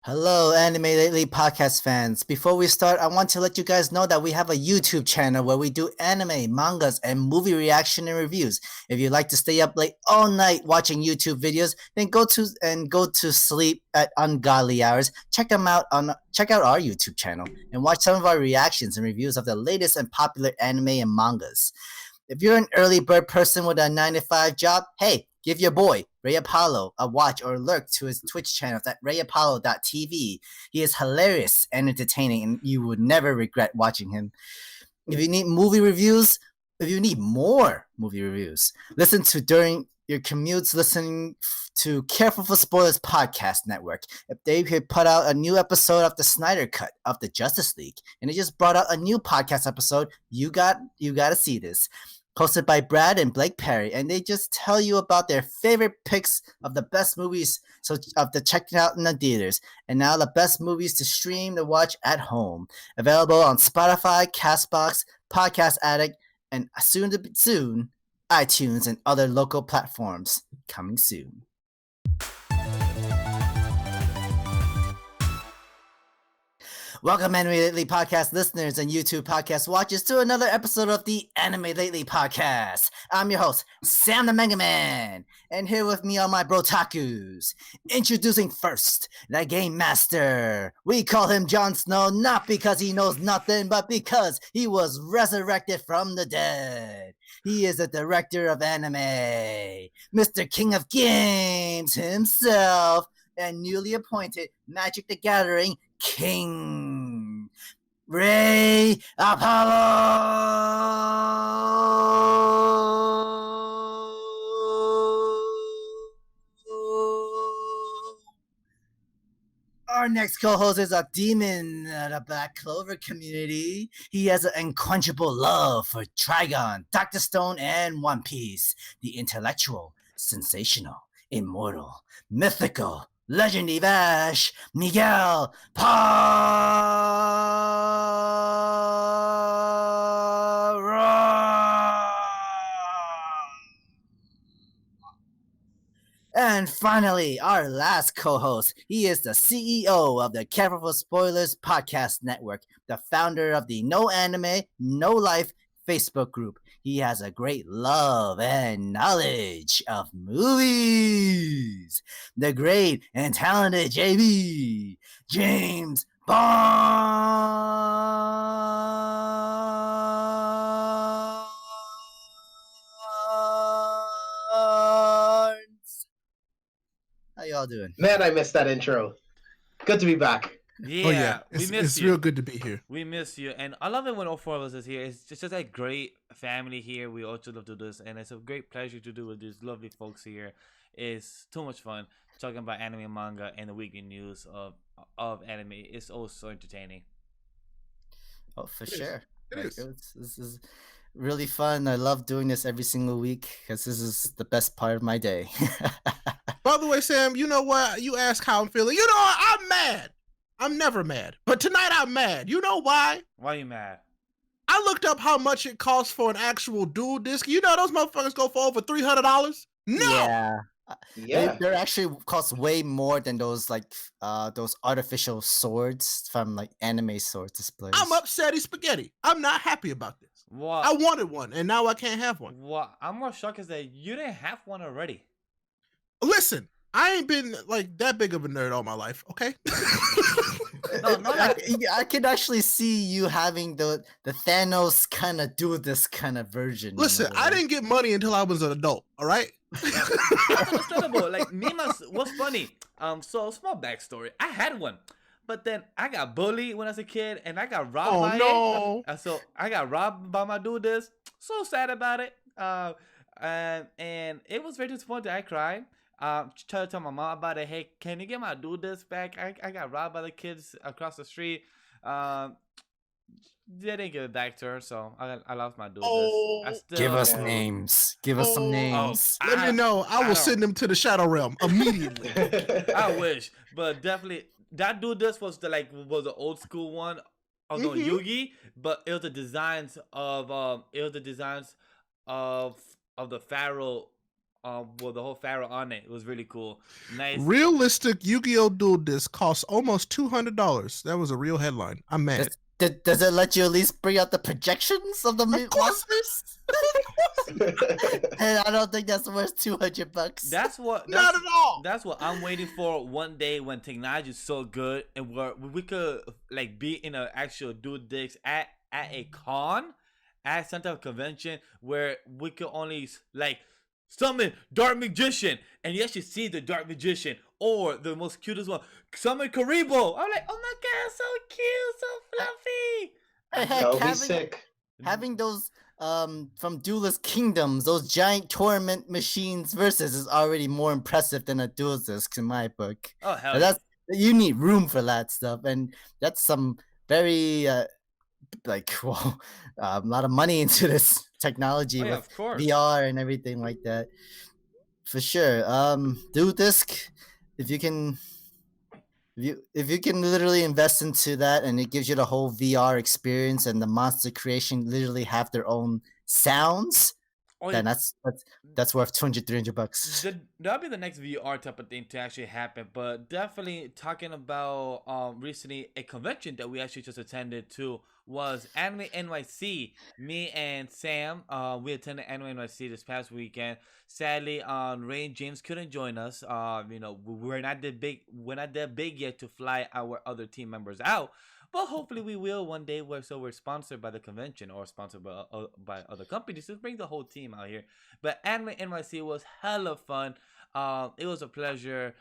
Hello, Anime Lately podcast fans. Before we start, I want to let you guys know that we have a YouTube channel where we do anime, mangas, and movie reaction and reviews. If you'd like to stay up late all night watching YouTube videos, then go to sleep at ungodly hours. Check out our YouTube channel and watch some of our reactions and reviews of the latest and popular anime and mangas. If you're an early bird person with a 9 to 5 job, hey, give your boy, Ray Apollo, a watch or lurk to his Twitch channel at rayapollo.tv. He is hilarious and entertaining, and you would never regret watching him. If you need more movie reviews, listen to during your commutes, listening to Careful for Spoilers podcast network. If they put out a new episode of the Snyder Cut of the Justice League, and they just brought out a new podcast episode, you got to see this. Hosted by Brad and Blake Perry, and they just tell you about their favorite picks of the best movies to check it out in the theaters, and now the best movies to stream to watch at home. Available on Spotify, Castbox, Podcast Addict, and soon iTunes and other local platforms. Coming soon. Welcome, Anime Lately podcast listeners and YouTube podcast watchers, to another episode of the Anime Lately podcast. I'm your host, Sam the Mega Man, and here with me are my Brotakus. Introducing first, the Game Master. We call him Jon Snow not because he knows nothing, but because he was resurrected from the dead. He is the director of anime, Mr. King of Games himself, and newly appointed Magic the Gathering King, Ray Apollo. Our next co-host is a demon of the Black Clover community. He has an unquenchable love for Trigon, Dr. Stone, and One Piece. The intellectual, sensational, immortal, mythical, legendary Vash, Miguel Parra. And finally, our last co-host. He is the CEO of the Careful for Spoilers podcast network, the founder of the No Anime, No Life Facebook group. He has a great love and knowledge of movies. The great and talented JB, James Barnes. How y'all doing? Man, I missed that intro. Good to be back. Yeah, we miss it's you. real good to be here. We miss you, and I love it when all four of us is here. It's just a great family here. We also love to do this, and it's a great pleasure to do with these lovely folks here. It's too much fun talking about anime, manga, and the weekly news of anime. It's always so entertaining. Oh, for sure. This is really fun. I love doing this every single week because this is the best part of my day. By the way, Sam, you know what? You ask how I'm feeling. You know what? I'm mad. I'm never mad. But tonight I'm mad. You know why? Why are you mad? I looked up how much it costs for an actual dual disc. You know those motherfuckers go for over $300? No! Yeah. They're actually cost way more than those those artificial swords from like anime sword displays. I'm upset as spaghetti. I'm not happy about this. What? I wanted one, and now I can't have one. What I'm more shocked is that you didn't have one already. Listen, I ain't been like that big of a nerd all my life, okay? I could actually see you having the Thanos kind of do this kind of version. Listen, I didn't get money until I was an adult, all right? That's understandable. Like me, what's funny? So small backstory. I had one, but then I got bullied when I was a kid, and I got robbed by it. So I got robbed by my dude. This so sad about it. And it was very disappointing. I cried. Tried to tell my mom about it. Hey, can you get my dude this back? I got robbed by the kids across the street. They didn't give it back to her, so I lost my dude. Give us names. Give us some names. Let me know. I will send them to the Shadow Realm immediately. I wish, but definitely that dude. This was the old school one. Although Yugi, but it was the designs of the pharaoh well, the whole Pharaoh on it. It was really cool. Nice. Realistic Yu-Gi-Oh! Duel Disc costs almost $200. That was a real headline. I'm mad. Does it let you at least bring out the projections of the monsters? And I don't think that's worth $200. Not at all. That's what I'm waiting for one day when technology is so good and we could like be in an actual dual disc at a con, at some type of convention where we could only like summon Dark Magician and you actually see the Dark Magician, or the most cutest one, summon Karibo. I'm like, oh my god, so cute, so fluffy. That would be sick. Having those from Duelist Kingdoms, those giant tournament machines versus is already more impressive than a dual disc in my book. Oh hell, you need room for that stuff, and that's some very a lot of money into this technology with VR and everything like that. For sure. Dual disc, if you can literally invest into that and it gives you the whole VR experience and the monster creation literally have their own sounds, then that's worth $200-$300. That'll be the next VR type of thing to actually happen. But definitely talking about recently a convention that we actually just attended to was Anime NYC. Me and Sam, we attended Anime NYC this past weekend. Sadly, Ray and James couldn't join us. We're not that big yet to fly our other team members out. But hopefully we will one day. We're sponsored by the convention or sponsored by other companies to bring the whole team out here. But Anime NYC was hella fun. It was a pleasure.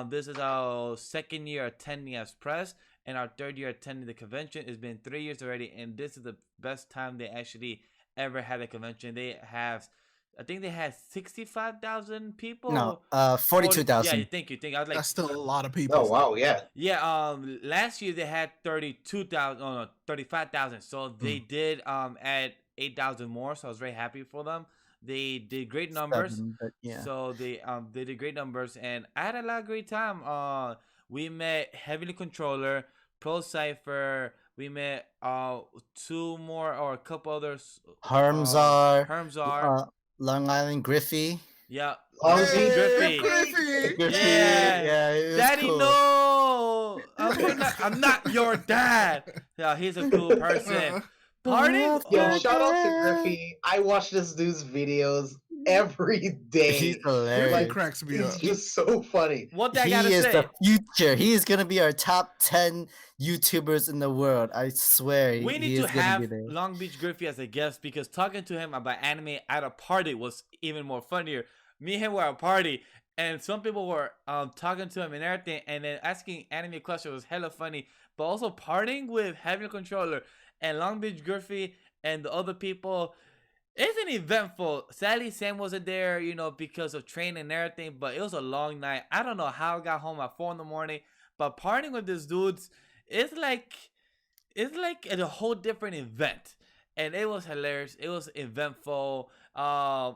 This is our second year attending as press and our third year attending the convention. It's been 3 years already, and this is the best time they actually ever had a convention. I think they had 65,000 people. No, 42,000. Yeah, thank you. I was like, that's still a lot of people. Oh wow, yeah. Yeah. Last year they had 35,000. So they did add 8,000 more. So I was very happy for them. They did great numbers. So they did great numbers, and I had a lot of great time. We met Heavily Controller, Pro Cypher. We met two more or a couple others. Hermzar. Long Island Griffey. Yeah. Griffey. Yeah. Daddy, cool. no. I'm not your dad. Yeah, he's a cool person. Party? Yo, shout out to Griffey. I watch this dude's videos every day. He's hilarious. Like cracks me up. He's just so funny. One thing I He gotta is say. the future. He is gonna be our top 10 YouTubers in the world. I swear. We need to have Long Beach Griffey as a guest because talking to him about anime at a party was even more funnier. Me and him were at a party and some people were talking to him and everything, and then asking anime questions was hella funny. But also partying with Heavy Controller and Long Beach Griffey and the other people, it's an eventful. Sadly, Sam wasn't there, because of training and everything, but it was a long night. I don't know how I got home at 4 a.m, but partying with these dudes, it's like a whole different event. And it was hilarious. It was eventful. I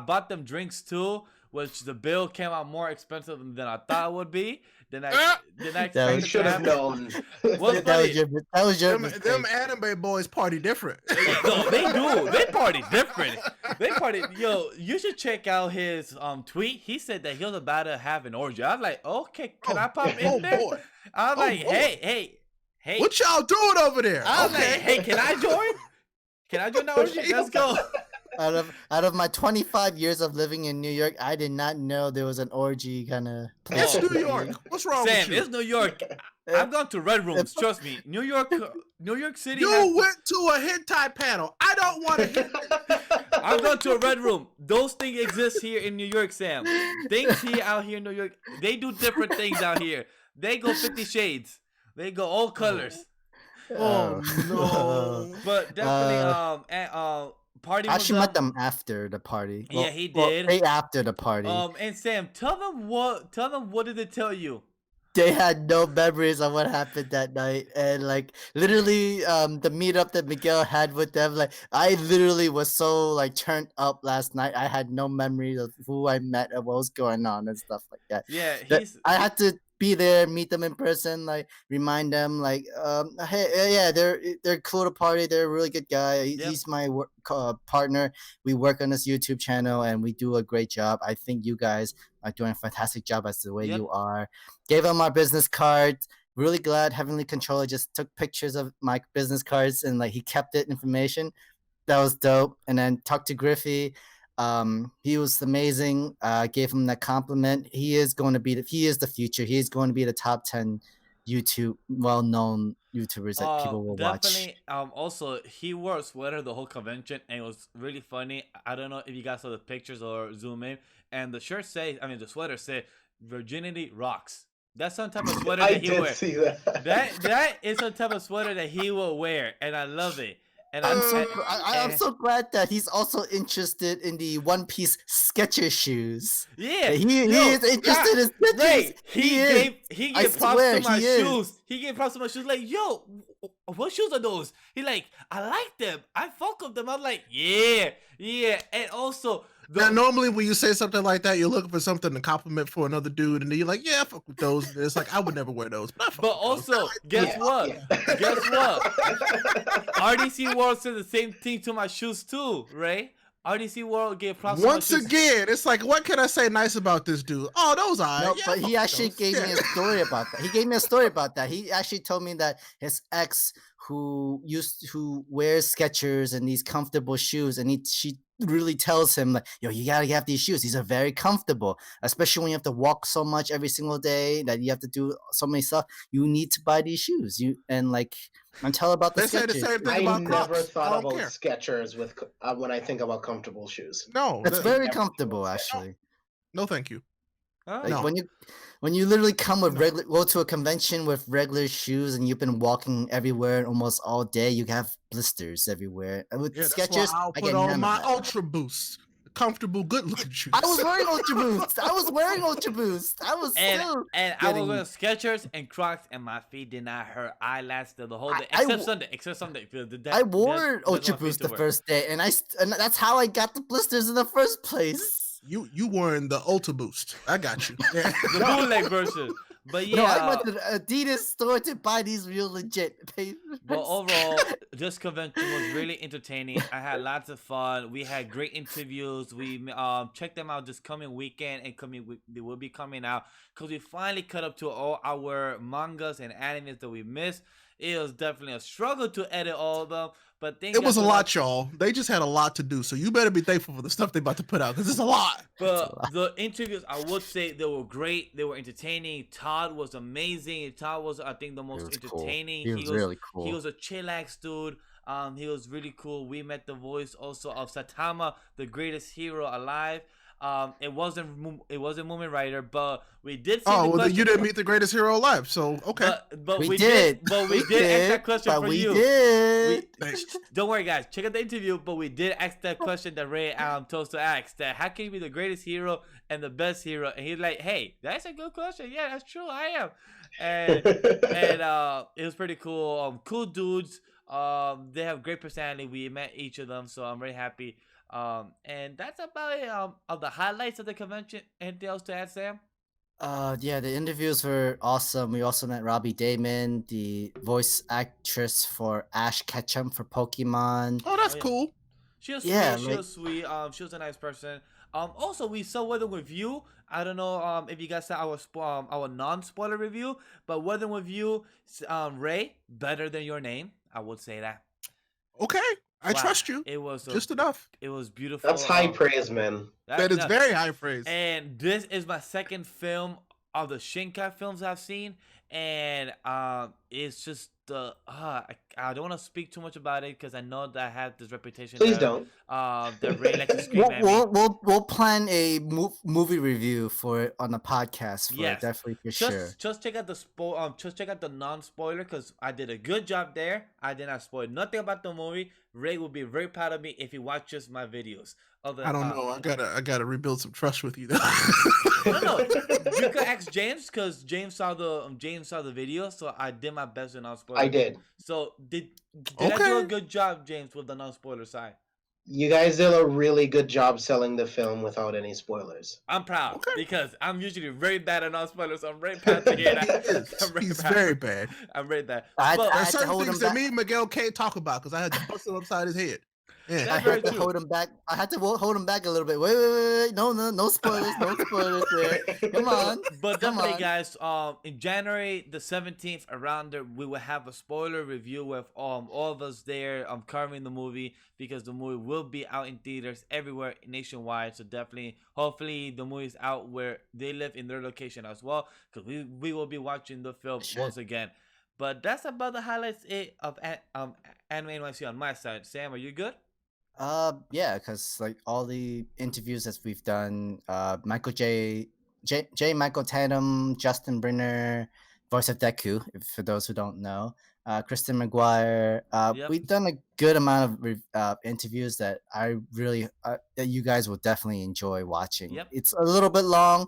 bought them drinks too, which the bill came out more expensive than I thought it would be. Then I You should have known. That was your them anime boys party different. No, they do. They party different. They party. Yo, you should check out his tweet. He said that he was about to have an orgy. I was like, okay, can I pop in there? Boy. I was like, hey. What y'all doing over there? I was like, hey, can I join? Can I join the orgy? Let's go. Out of my 25 years of living in New York, I did not know there was an orgy kind of place. It's New York. What's wrong Sam, with you? it's New York. I've gone to red rooms. Trust me. New York City. You went to a hentai panel. I don't want to. I've gone to a red room. Those things exist here in New York, Sam. Things here out here in New York, they do different things out here. They go 50 shades. They go all colors. Oh no! But definitely, party. Actually, met them after the party. Yeah, he did. Right after the party. And Sam, tell them what did they tell you? They had no memories of what happened that night, and literally, the meetup that Miguel had with them, I literally was so turned up last night. I had no memory of who I met and what was going on and stuff like that. Yeah, I had to be there, meet them in person, like remind them, like, hey, yeah, they're cool to party. They're a really good guy. He's my partner. We work on this YouTube channel, and we do a great job. I think you guys are doing a fantastic job as the way you are. Gave them our business cards. Really glad Heavenly Controller just took pictures of my business cards and like he kept it information. That was dope. And then talked to Griffey. He was amazing. Gave him that compliment. He is the future. He is going to be the top 10 well-known YouTubers that people will definitely, watch. Also, he wore a sweater the whole convention, and it was really funny. I don't know if you guys saw the pictures or zoom in, and the sweater said, "Virginity rocks." That's some type of sweater that he wears. See that. That is some type of sweater that he will wear, and I love it. And I'm so glad that he's also interested in the One Piece Skechers shoes. Yeah, he is interested in Skechers. Right. He gave props to my shoes. He gave props to my shoes. Like, yo, what shoes are those? He like, I like them. I fuck with them. I'm like, yeah. And also, now, normally when you say something like that, you're looking for something to compliment for another dude, and then you're like, yeah, I fuck with those. And it's like, I would never wear those. But also, guess what? Guess what? RDC World said the same thing to my shoes too, right? RDC World gave props once again, it's like, what can I say nice about this dude? Oh, those are. No, but he actually gave me a story about that. He gave me a story about that. He actually told me that his ex, who wears Skechers and these comfortable shoes, and she really tells him like, yo, you gotta have these shoes. These are very comfortable, especially when you have to walk so much every single day that you have to do so many stuff. You need to buy these shoes. And tell about the Skechers. Say the same thing I about never Crocs. thought about Skechers with when I think about comfortable shoes. No, it's very comfortable actually. No, thank you. When you literally come with go to a convention with regular shoes and you've been walking everywhere almost all day, you have blisters everywhere. And with Skechers, I'll put on my Ultra Boost, comfortable, good-looking shoes. I was wearing Ultra Boost. I was wearing Skechers and Crocs, and my feet did not hurt. I lasted the whole day, except Sunday. I wore Ultra Boost the first day, and that's how I got the blisters in the first place. You wearing the Ultra Boost. I got you. The bootleg version. But yeah, no, I went to the Adidas store to buy these real legit. But overall, this convention was really entertaining. I had lots of fun. We had great interviews. We check them out this coming weekend, and they will be coming out because we finally caught up to all our mangas and animes that we missed. It was definitely a struggle to edit all of them, but it was a lot, y'all. They just had a lot to do, so you better be thankful for the stuff they about to put out because it's a lot. But the interviews, I would say, they were great. They were entertaining. Todd was amazing. Todd was, I think, the most entertaining. Cool. He was really cool. He was a chillax dude. He was really cool. We met the voice also of Saitama, the greatest hero alive. It wasn't Moomin Rider, but we did. You didn't meet the greatest hero alive, so okay. But we did. But we did ask that question for you. Don't worry, guys. Check out the interview. But we did ask that question that Ray told us to ask. That how can you be the greatest hero and the best hero? And he's like, hey, that's a good question. Yeah, that's true. I am. And it was pretty cool. Cool dudes. They have great personality. We met each of them, so I'm very happy. And that's about it. Of the highlights of the convention. Anything else to add, Sam? Yeah, the interviews were awesome. We also met Robbie Damon, the voice actress for Ash Ketchum for Pokemon. Oh, that's cool. She was sweet. She was sweet. She was a nice person. Also, we saw Weather With You. I don't know if you guys saw our non-spoiler review, but Weather With You, Ray, better than your name. I would say that. Okay. I trust you. It was just enough. It was beautiful. That's high praise, man. That is very high praise. And this is my second film of the Shinkai films I've seen, and it's just I don't want to speak too much about it because I know that I have this reputation. Please don't. That Ray likes to scream at me. We'll plan a movie review for it on the podcast. Definitely for sure. Just check out the Just check out the non-spoiler because I did a good job there. I did not spoil nothing about the movie. Ray will be very proud of me if he watches my videos. I don't know. I gotta rebuild some trust with you. No. You could ask James because James saw the video, so I did my best with non-spoiler. I did. So did I do a good job, James, with the non-spoiler side? You guys did a really good job selling the film without any spoilers. I'm proud Okay. because I'm usually very bad at non-spoilers. So I'm very proud to hear He that. is. I'm He's very bad. I'm very bad. I But There's had to certain hold things him that back. me and Miguel can't talk about because I had to bust him upside his head. Yeah. That's I very had to true. hold him back. I had to hold him back a little bit. Wait. No spoilers. No spoilers there. Come on. But Come definitely, on. guys. In January the 17th, around there, we will have a spoiler review with all of us there. Covering the movie because the movie will be out in theaters everywhere nationwide. So definitely, hopefully, the movie's out where they live in their location as well. Because we will be watching the film once again. But that's about the highlights of Anime NYC on my side. Sam, are you good? Yeah, because like all the interviews that we've done, Michael Michael Tatum, Justin Brenner, voice of Deku, for those who don't know, Kristen McGuire. Yep. We've done a good amount of interviews that I really that you guys will definitely enjoy watching. Yep. It's a little bit long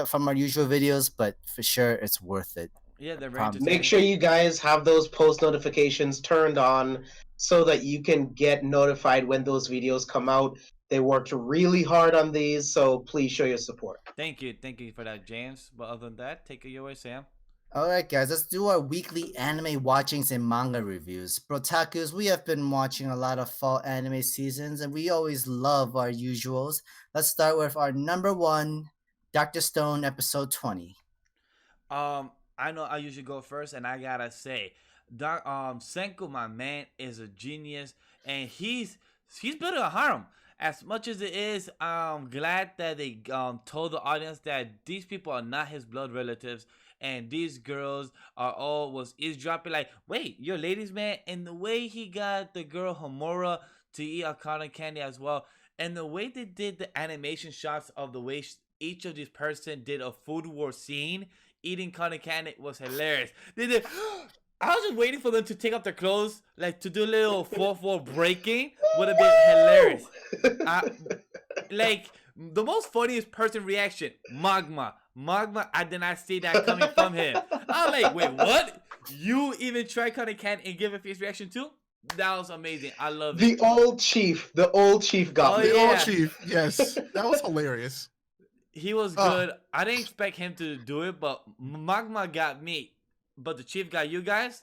from our usual videos, but for sure it's worth it. Yeah, they're very Promise. Make sure you guys have those post notifications turned on so that you can get notified when those videos come out. They worked really hard on these, so please show your support. Thank you for that, James. But other than that, take it your way, Sam. Alright guys, let's do our weekly anime watchings and manga reviews. Brotakus, we have been watching a lot of fall anime seasons and we always love our usuals. Let's start with our number one, Dr. Stone episode 20. I know I usually go first, and I gotta say, Senku, my man, is a genius, and he's building a harem. As much as it is, I'm glad that they told the audience that these people are not his blood relatives, and these girls are all was eavesdropping. Like, wait, you're ladies, man, and the way he got the girl Homura to eat a cotton candy as well, and the way they did the animation shots of the way each of these person did a food war scene eating cotton candy was hilarious. They did. I was just waiting for them to take off their clothes, like to do a little 4-4 breaking. Would have been hilarious. Like the most funniest person reaction, Magma. I did not see that coming from him. I was like, wait, what? You even try cotton candy and give a face reaction too? That was amazing. I love it. The old chief got me. The old chief, yes, that was hilarious. He was good. I didn't expect him to do it, but Magma got me. But the chief got you guys?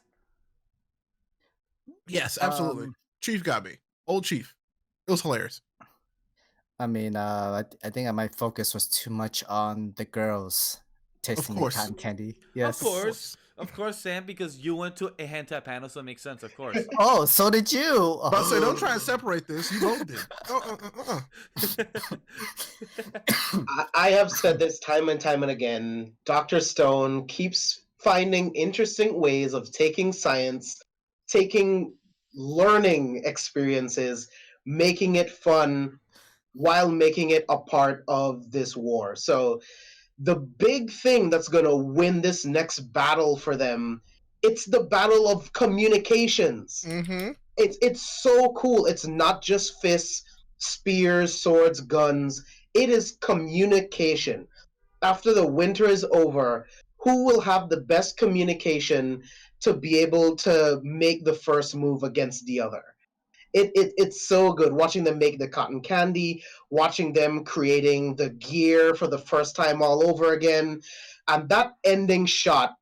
Yes, absolutely. Chief got me. Old chief. It was hilarious. I mean, I think my focus was too much on the girls tasting the cotton candy. Yes. Of course, Sam, because you went to a hentai panel, so it makes sense, of course. Oh, so did you. But say, don't try and separate this. You both did. I have said this time and time and again. Dr. Stone keeps finding interesting ways of taking science, taking learning experiences, making it fun while making it a part of this war. So the big thing that's going to win this next battle for them, it's the battle of communications. Mm-hmm. It's so cool. It's not just fists, spears, swords, guns. It is communication. After the winter is over, who will have the best communication to be able to make the first move against the other? It's so good watching them make the cotton candy, watching them creating the gear for the first time all over again, and that ending shot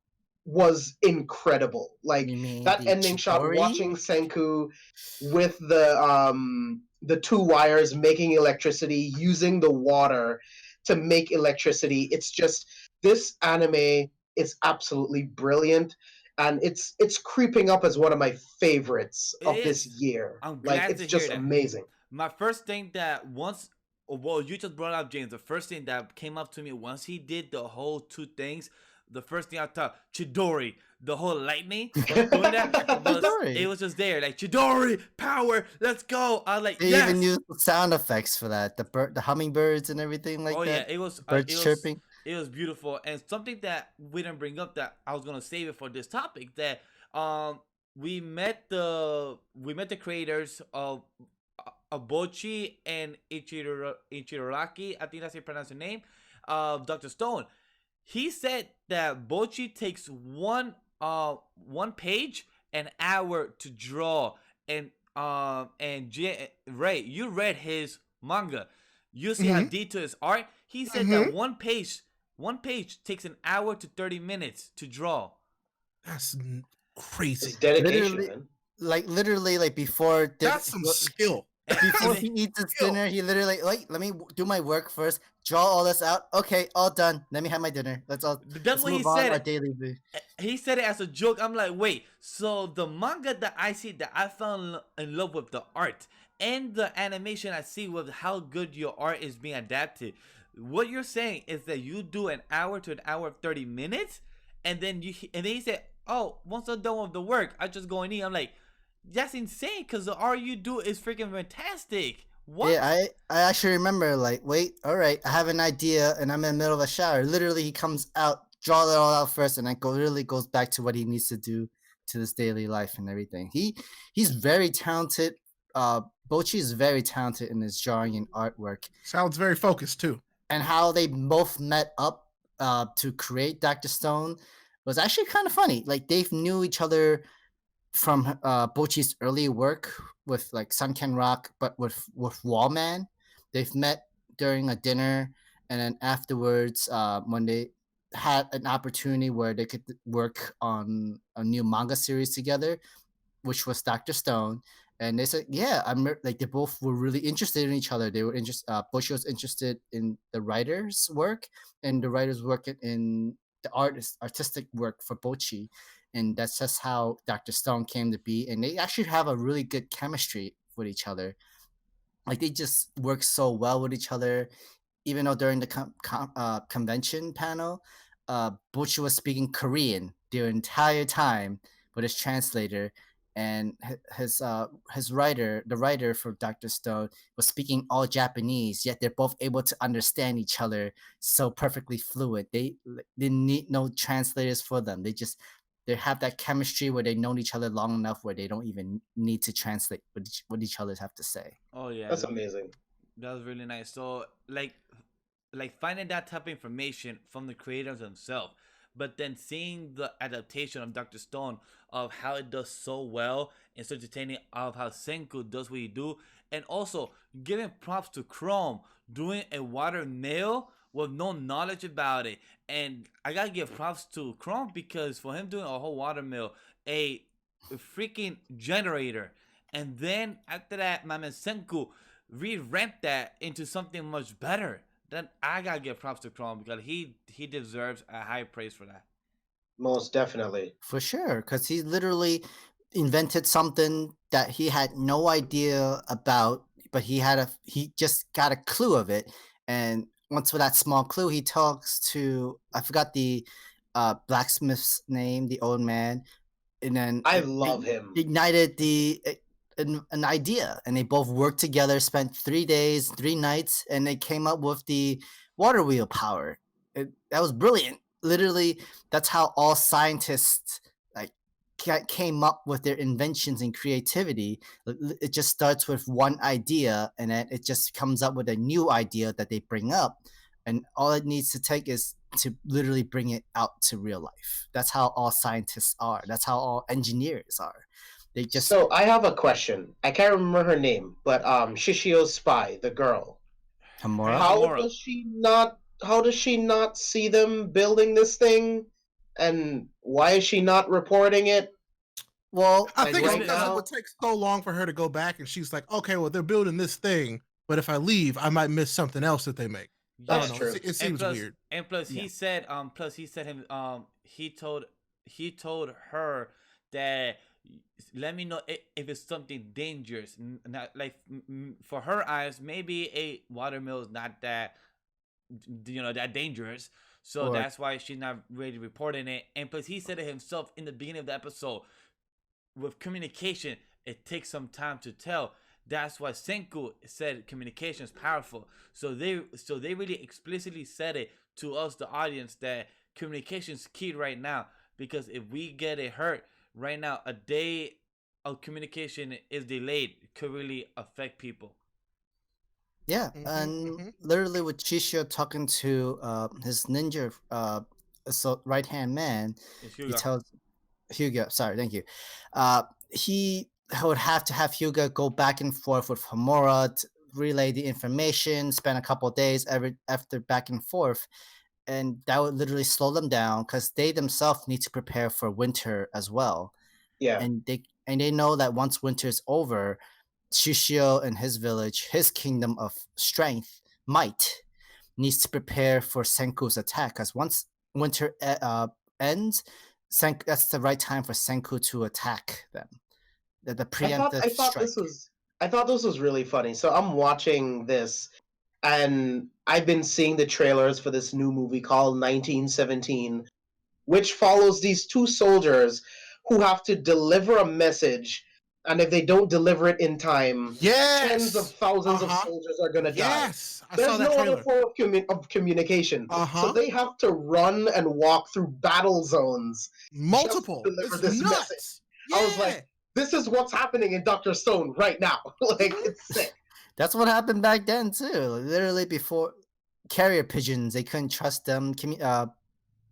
was incredible. Like that ending shot, watching Senku with the two wires making electricity, using the water to make electricity. It's just, this anime is absolutely brilliant. And it's creeping up as one of my favorites of this year. I'm glad it's to just hear that. amazing. My first thing that you just brought up, James, the first thing that came up to me once he did the whole two things, the first thing I thought, Chidori, the whole lightning, doing that, it was just there, like, Chidori, power, let's go. I was like, they even used sound effects for that, the hummingbirds and everything like that. Oh yeah, it was birds chirping. It was beautiful, and something that we didn't bring up that I was gonna save it for this topic, that we met the creators of Bochi and Ichiroraki, I think that's how you pronounce the name, of Dr. Stone. He said that Bochi takes one page an hour to draw, and Ray, you read his manga. You see how Mm-hmm. detailed his art. He said Mm-hmm. that one page takes an hour to 30 minutes to draw. That's crazy. It's dedication, Literally, man. literally, like before That's some skill. before he eats his dinner, he literally like, let me do my work first, draw all this out. Okay, all done. Let me have my dinner. That's Let's what he move on our said. daily. He said it as a joke. I'm like, wait, so the manga that I see, that I fell in love with the art and the animation I see with how good your art is being adapted. What you're saying is that you do an hour to an hour of 30 minutes, and then he said, oh, once I'm done with the work, I just go and eat. I'm like, that's insane, because the art you do is freaking fantastic. What? Yeah, I actually remember, like, wait, all right, I have an idea and I'm in the middle of a shower. Literally, he comes out, draw it all out first, and then literally goes back to what he needs to do to his daily life and everything. He's very talented. Bochi is very talented in his drawing and artwork. Sounds very focused too. And how they both met up to create Dr. Stone was actually kind of funny. Like, they knew each other from Bochi's early work with like Sunken Rock, but with Wallman. They've met during a dinner, and then afterwards, when they had an opportunity where they could work on a new manga series together, which was Dr. Stone. And they said, "Yeah, I'm like." They both were really interested in each other. They were interested. Bochi was interested in the writer's work, and the writer's work in the artistic work for Bochi, and that's just how Dr. Stone came to be. And they actually have a really good chemistry with each other. Like, they just work so well with each other. Even though during the convention panel, Bochi was speaking Korean the entire time with his translator, and his writer, the writer for Dr. Stone, was speaking all Japanese. Yet they're both able to understand each other so perfectly fluid. They didn't need no translators for them. They have that chemistry where they know each other long enough where they don't even need to translate what each other have to say. Oh yeah, That's amazing. that was really nice. So like finding that type of information from the creators themselves, but then seeing the adaptation of Dr. Stone, of how it does so well and so entertaining, of how Senku does what he do, and also giving props to Chrome doing a watermill with no knowledge about it. And I gotta give props to Chrome, because for him doing a whole watermill, a freaking generator, and then after that, my man Senku re-ramped that into something much better. Then I gotta give props to Chrome, because he deserves a high praise for that. Most definitely. For sure, because he literally invented something that he had no idea about, but he just got a clue of it. And once with that small clue, he talks to, I forgot the blacksmith's name, the old man, and then I love him. ignited an idea, and they both worked together, spent 3 days, 3 nights, and they came up with the water wheel power. That was brilliant. Literally, that's how all scientists like came up with their inventions and creativity. It just starts with one idea, and then it just comes up with a new idea that they bring up, and all it needs to take is to literally bring it out to real life. That's how all scientists are. That's how all engineers are. They just So I have a question. I can't remember her name, but Shishio's spy, the girl. Hamura. How does she not see them building this thing? And why is she not reporting it? Well, I Like think it's right because it now? would take so long for her to go back, and she's like, okay, well, they're building this thing, but if I leave, I might miss something else that they make. I That's don't know. true. It seems weird. And plus, Yeah. he said he told her that, let me know if it's something dangerous. Not like, for her eyes, maybe a watermill is not that that dangerous. So Or- that's why she's not really reporting it. And plus, he said it himself in the beginning of the episode. With communication, it takes some time to tell. That's why Senku said communication is powerful. So they really explicitly said it to us, the audience, that communication is key right now. Because if we get it hurt right now, a day of communication is delayed, it could really affect people. Yeah, and literally with Chishio talking to his ninja right hand man, It's he Hyuga. tells Hugo. Sorry, thank you. He would have to have Hyuga go back and forth with Homura to relay the information, spend a couple days after back and forth, and that would literally slow them down because they themselves need to prepare for winter as well. Yeah. And they know that once winter is over, Shushio and his village, his kingdom of strength, might, needs to prepare for Senku's attack. Because once winter ends, that's the right time for Senku to attack them. The preemptive strike. I thought this was really funny. So I'm watching this, and I've been seeing the trailers for this new movie called 1917, which follows these two soldiers who have to deliver a message, and if they don't deliver it in time, tens of thousands of soldiers are going to die. There's no other form of communication. So they have to run and walk through battle zones. Multiple. To deliver this message. Yeah. I was like, this is what's happening in Dr. Stone right now. Like, it's sick. That's what happened back then, too. Literally before carrier pigeons, they couldn't trust them.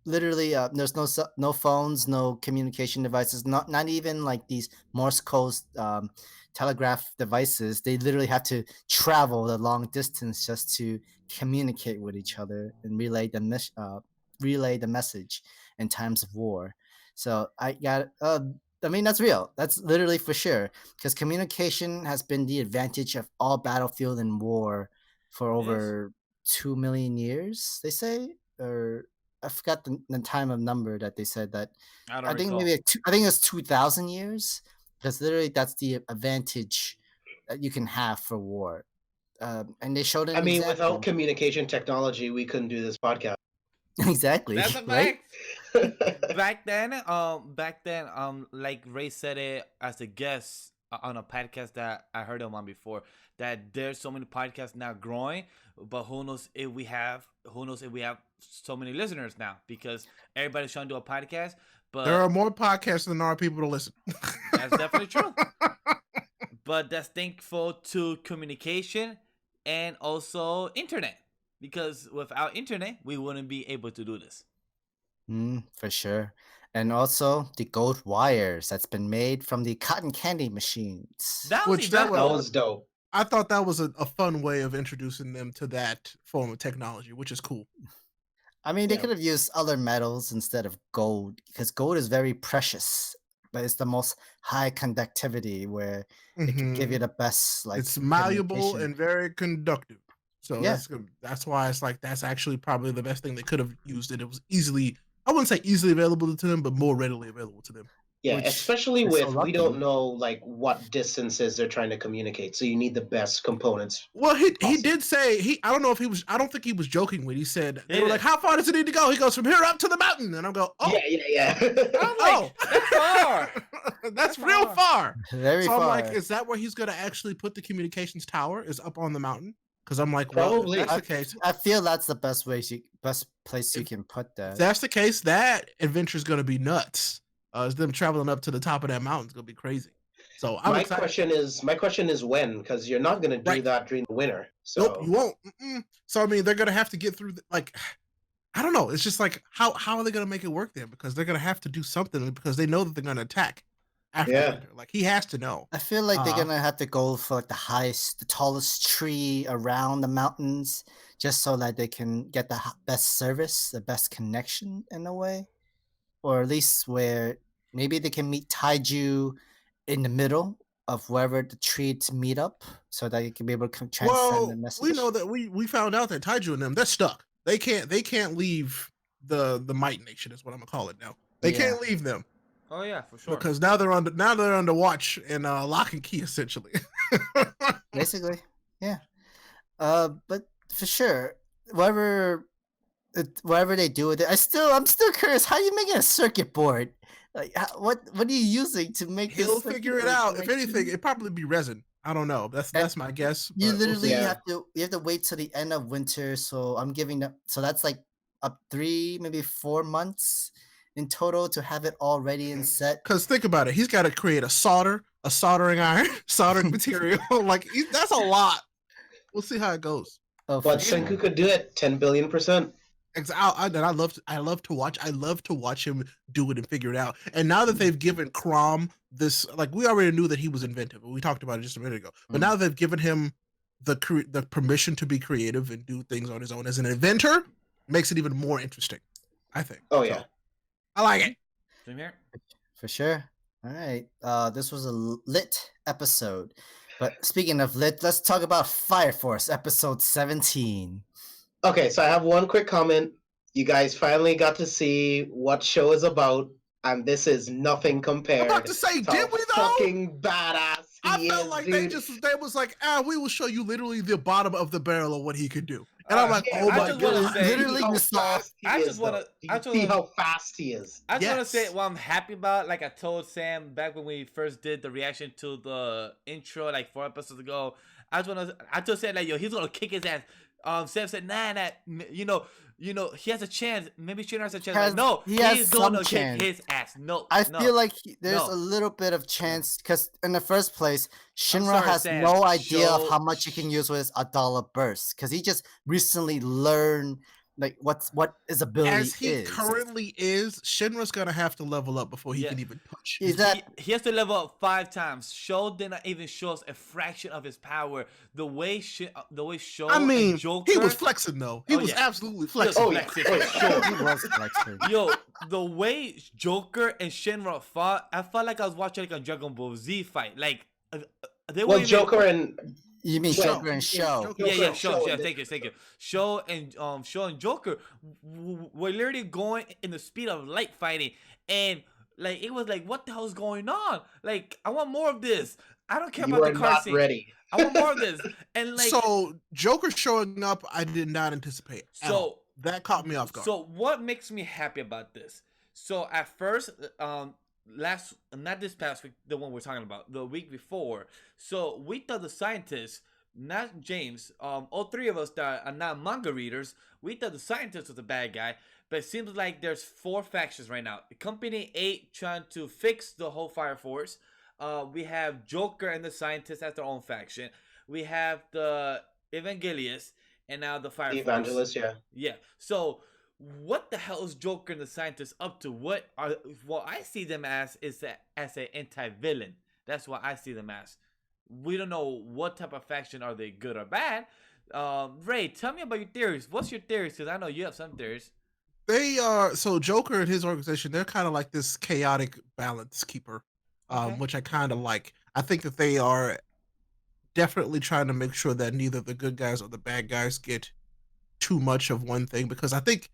Literally, there's no phones, no communication devices, not even like these Morse code telegraph devices. They literally have to travel the long distance just to communicate with each other and relay the message in times of war. So I mean, that's real. That's literally for sure. Because communication has been the advantage of all battlefield and war for over 2 million years, they say. Or I forgot the time of number that they said that. I think maybe I think it's 2,000 years. Because literally that's the advantage that you can have for war. And they showed an example. Without communication technology, we couldn't do this podcast. Exactly. That's a right? fact. Back then, like Ray said it as a guest on a podcast that I heard him on before, that there's so many podcasts now growing, but who knows if we have so many listeners now, because everybody's trying to do a podcast. But there are more podcasts than there are people to listen. That's definitely true. But that's thankful to communication and also internet. Because without internet, we wouldn't be able to do this. For sure. And also the gold wires that's been made from the cotton candy machines. That was dope. I thought that was a fun way of introducing them to that form of technology, which is cool. I mean, they could have used other metals instead of gold, because gold is very precious, but it's the most high conductivity where it can give you the best, like, it's malleable and very conductive. So that's why it's like that's actually probably the best thing they could have used. It was easily, I wouldn't say easily available to them, but more readily available to them. Yeah, especially with we don't know like what distances they're trying to communicate, so you need the best components. Well, he did say I don't think he was joking when he said they were like, how far does it need to go? He goes from here up to the mountain, and I'm going, yeah. I'm like, that's far. That's real far. Very far. I'm like, is that where he's gonna actually put the communications tower? Is up on the mountain? Because I'm like, probably. Well, if that's the case, I feel that's the best place you can put that. If that's the case, that adventure's gonna be nuts. It's them traveling up to the top of that mountain. It's gonna be crazy. So my question is when, because you're not gonna do that during the winter. So nope, you won't. So I mean, they're gonna have to get through. I don't know. It's just like how are they gonna make it work there? Because they're gonna have to do something because they know that they're gonna attack after winter. Like he has to know. I feel like they're gonna have to go for like the tallest tree around the mountains, just so that they can get the best service, the best connection in a way. Or at least where maybe they can meet Taiju in the middle of wherever the tree to meet up, so that you can be able to transcend the message. We know that we found out that Taiju and them, they're stuck. They can't leave the Might Nation is what I'm gonna call it now. They can't leave them. Oh yeah, for sure. Because now they're under watch and lock and key essentially. Basically, yeah. But for sure, whatever they do with it, I'm still curious. How are you making a circuit board? Like, what are you using to make? He'll figure it out. If anything, it'd probably be resin. I don't know. That's my guess. You literally have to wait till the end of winter. So I'm giving them. So that's like up 3, maybe 4 months in total to have it all ready and set. Because think about it, he's got to create a soldering iron, soldering material. Like that's a lot. We'll see how it goes. But Senku could do it 10 billion%. I love to watch him do it and figure it out. And now that they've given Crom this, like, we already knew that he was inventive, we talked about it just a minute ago. But now they've given him the permission to be creative and do things on his own as an inventor, makes it even more interesting, I think. Oh yeah, I like it. Same here. For sure. All right. This was a lit episode. But speaking of lit, let's talk about Fire Force episode 17. Okay, so I have one quick comment. You guys finally got to see what show is about, and this is nothing compared. I'm about to say, did we though? Fucking badass. I felt like they was like, we will show you literally the bottom of the barrel of what he could do. And I'm like, oh my god. Literally, you saw. I just want to see how fast he is. I just want to say what I'm happy about. Like I told Sam back when we first did the reaction to the intro, like 4 episodes ago. I told Sam like, yo, he's gonna kick his ass. Sam said, nah, you know, he has a chance. Maybe Shinra has a chance. Like, no, he's gonna kick his ass. No, I feel like there's a little bit of chance because in the first place, Shinra has no idea of how much he can use with his $1 burst because he just recently learned like what his ability is. As he currently is, Shinra's gonna have to level up before he can even push. He has to level up 5 times. Sho did not even show us a fraction of his power. The way Sho. I mean, and Joker, he was flexing though. He was absolutely flexing. He was flexing. Yo, the way Joker and Shinra fought, I felt like I was watching like a Dragon Ball Z fight. Like they were Joker and. You mean Joker and Sho? Yeah, Sho. Yeah, thank you. Sho and Joker were literally going in the speed of light fighting, and like it was like, what the hell is going on? Like, I want more of this. I don't care about the car scene. Ready. I want more of this. And like, so Joker showing up, I did not anticipate. So that caught me off guard. So what makes me happy about this? So at first, not this past week, the one we're talking about, the week before. So we thought the scientists, not James, all 3 of us that are not manga readers, we thought the scientist was the bad guy. But it seems like there's 4 factions right now. Company 8 trying to fix the whole Fire Force. We have Joker and the scientists as their own faction. We have the Evangelius and now the Fire Force. Evangelist, yeah. Yeah. So what the hell is Joker and the scientists up to? What I see them as is as an anti-villain. That's what I see them as. We don't know what type of faction, are they good or bad. Ray, tell me about your theories. What's your theories? Because I know you have some theories. They are, so Joker and his organization, they're kind of like this chaotic balance keeper, which I kind of like. I think that they are definitely trying to make sure that neither the good guys or the bad guys get too much of one thing, because I think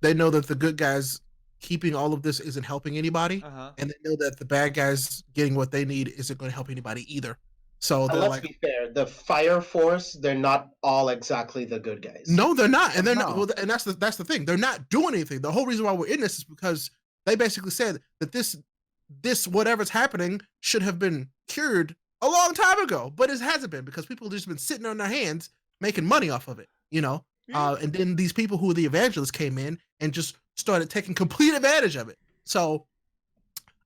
they know that the good guys keeping all of this isn't helping anybody, and they know that the bad guys getting what they need isn't going to help anybody either. So let's be fair. The Fire Force, they're not all exactly the good guys. No, they're not, and they're not. Well, and that's the thing. They're not doing anything. The whole reason why we're in this is because they basically said that this whatever's happening should have been cured a long time ago, but it hasn't been because people have just been sitting on their hands making money off of it. You know. And then these people who are the evangelists came in and just started taking complete advantage of it. So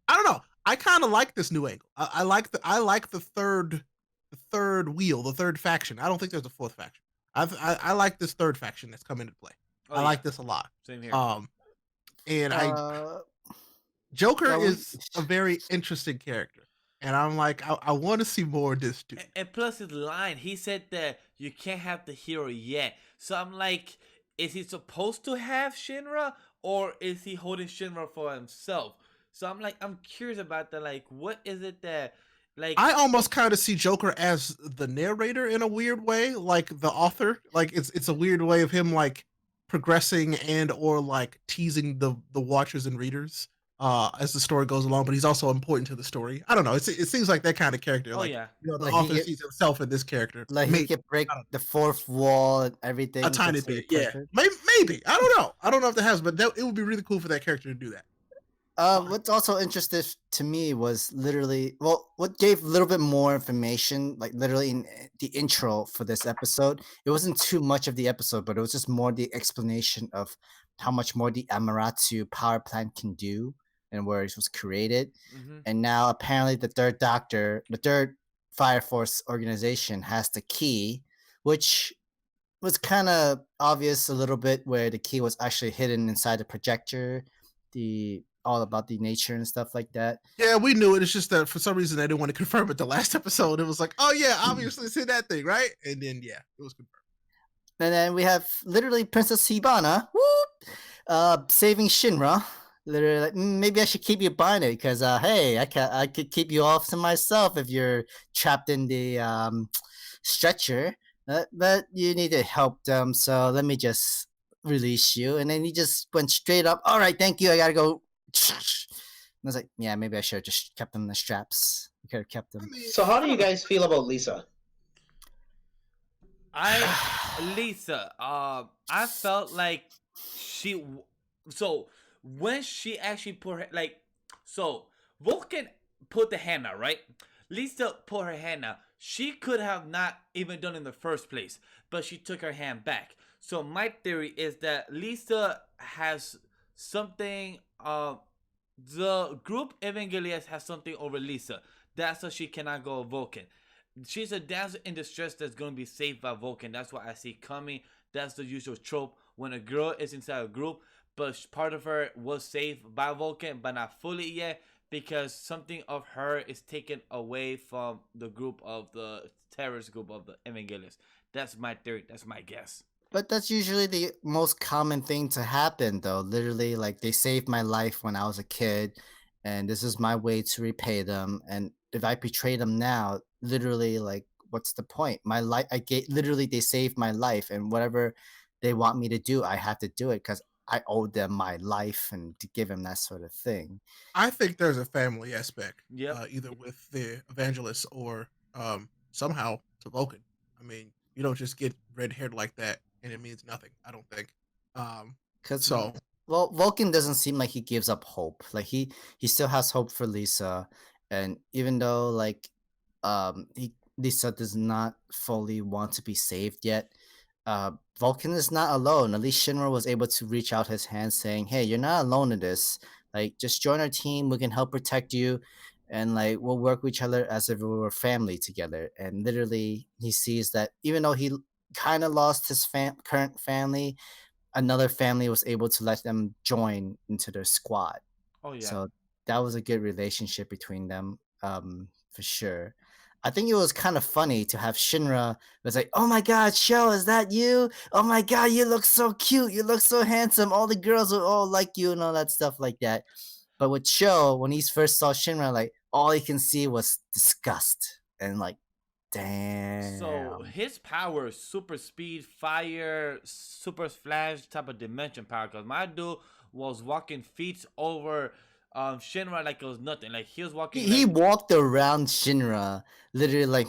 I don't know. I kind of like this new angle. I like the third wheel, the third faction. I don't think there's a 4th faction. I like this 3rd faction that's come into play. I like this a lot. Same here. And Joker is a very interesting character. And I'm like, I want to see more of this dude. And plus his line, he said that you can't have the hero yet. So I'm like, is he supposed to have Shinra, or is he holding Shinra for himself? So I'm like, I'm curious about that. Like, what is it that, like, I almost kind of see Joker as the narrator in a weird way, like the author. Like it's a weird way of him like progressing and or like teasing the watchers and readers as the story goes along, but he's also important to the story. I don't know. It seems like that kind of character. Oh, like, yeah. You know, the author sees himself in this character. Like he could break the 4th wall and everything. A tiny bit, yeah. Maybe. I don't know. I don't know if that has, but it would be really cool for that character to do that. What's also interesting to me was literally, what gave a little bit more information, like literally in the intro for this episode. It wasn't too much of the episode, but it was just more the explanation of how much more the Amaterasu power plant can do and where it was created. And now apparently the 3rd Fire Force organization has the key, which was kind of obvious a little bit where the key was actually hidden inside the projector, all about the nature and stuff like that. Yeah, we knew it. It's just that for some reason they didn't want to confirm it the last episode. It was like, oh yeah, obviously see that thing, right? And then yeah, it was confirmed. And then we have literally Princess Hibana, saving Shinra. Literally, like, maybe I should keep you binded because, hey, I could keep you off to myself if you're trapped in the stretcher. But you need to help them, so let me just release you. And then he just went straight up. All right, thank you. I gotta go. And I was like, yeah, maybe I should have just kept them in the straps. We could have kept them. So how do you guys feel about Lisa? Lisa, I felt like when she actually put her, Vulcan put the hand out, right? Lisa put her hand out. She could have not even done it in the first place, but she took her hand back. So my theory is that Lisa has something, the group Evangelius has something over Lisa. That's why she cannot go Vulcan. She's a dancer in distress that's going to be saved by Vulcan. That's what I see coming. That's the usual trope when a girl is inside a group, but part of her was saved by Vulcan, but not fully yet because something of her is taken away from the group of the terrorist group of the Evangelists. That's my theory. That's my guess. But that's usually the most common thing to happen, though. Literally, like, they saved my life when I was a kid, and this is my way to repay them. And if I betray them now, literally, like, what's the point? My life, literally, they saved my life, and whatever they want me to do, I have to do it because I owe them my life and to give them that sort of thing. I think there's a family aspect, either with the evangelists or somehow to Vulcan. I mean, you don't just get red-haired like that and it means nothing, I don't think. Well, Vulcan doesn't seem like he gives up hope. Like he still has hope for Lisa, and even though like Lisa does not fully want to be saved yet, Vulcan is not alone. At least Shinra was able to reach out his hand saying, hey, you're not alone in this. Like, just join our team. We can help protect you. And like, we'll work with each other as if we were family together. And literally, he sees that even though he kind of lost his current family, another family was able to let them join into their squad. Oh yeah. So that was a good relationship between them, for sure. I think it was kind of funny to have Shinra was like, oh my god, Sho, is that you? Oh my god, you look so cute. You look so handsome. All the girls will all like you and all that stuff like that. But with Sho, when he first saw Shinra, like, all he can see was disgust. And like, damn. So his power is super speed, fire, super flash type of dimension power. Because my dude was walking feet over Shinra like it was nothing. Like he was walking. He walked around Shinra, literally like,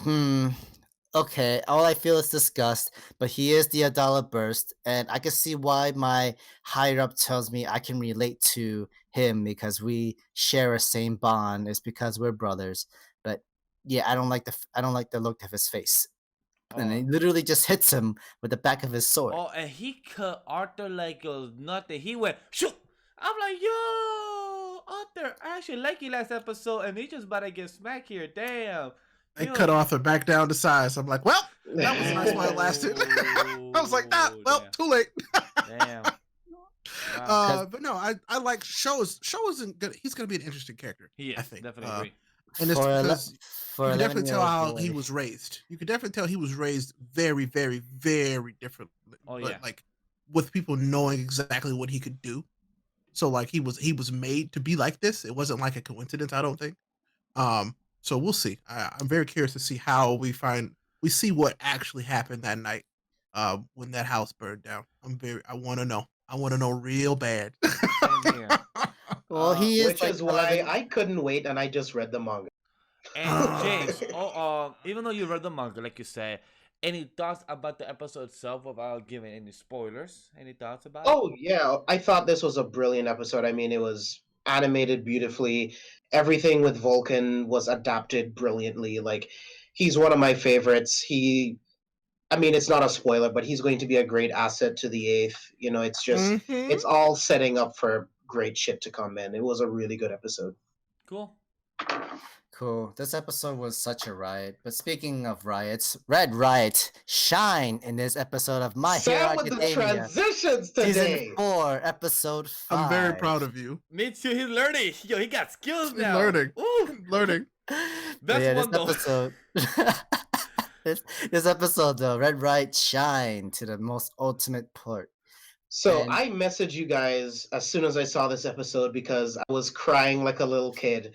okay, all I feel is disgust, but he is the Adala Burst, and I can see why my higher up tells me I can relate to him because we share a same bond. It's because we're brothers. But yeah, I don't like the look of his face. And he literally just hits him with the back of his sword. Oh, and he cut Arthur like it was nothing. He went shoot. I'm like, yo, Arthur, I actually like you last episode, and he just about to get smacked here. Damn. They cut Arthur back down to size. I'm like, well, that was nice while it lasted. I was like, too late. Damn. Wow. But no, I like Sho isn't good. He's gonna be an interesting character. I think definitely agree. And it's because you can definitely tell how he was raised. You can definitely tell he was raised very, very, very differently. Oh but, like with people knowing exactly what he could do. So like he was made to be like this. It wasn't like a coincidence, I don't think. So we'll see. I'm very curious to see how we see what actually happened that night when that house burned down. I want to know. I want to know real bad. Well, he is, which is why I couldn't wait, and I just read the manga. And James, even though you read the manga, like you said, any thoughts about the episode itself without giving any spoilers? Any thoughts about it? Oh yeah, I thought this was a brilliant episode. I mean, it was animated beautifully. Everything with Vulcan was adapted brilliantly. Like, he's one of my favorites. I mean, it's not a spoiler, but he's going to be a great asset to the 8th. You know, it's just, it's all setting up for great shit to come in. It was a really good episode. Cool. Cool. This episode was such a riot. But speaking of riots, Red Riot shine in this episode of My Hero Sam with the Academia. transitions today. Season 4, episode 5. I'm very proud of you. Me too. He's learning. Yo, he got skills He's now. learning. Ooh. Learning. Best one this though. episode. this episode, though, Red Riot shine to the most ultimate part. So And- I messaged you guys as soon as I saw this episode because I was crying like a little kid.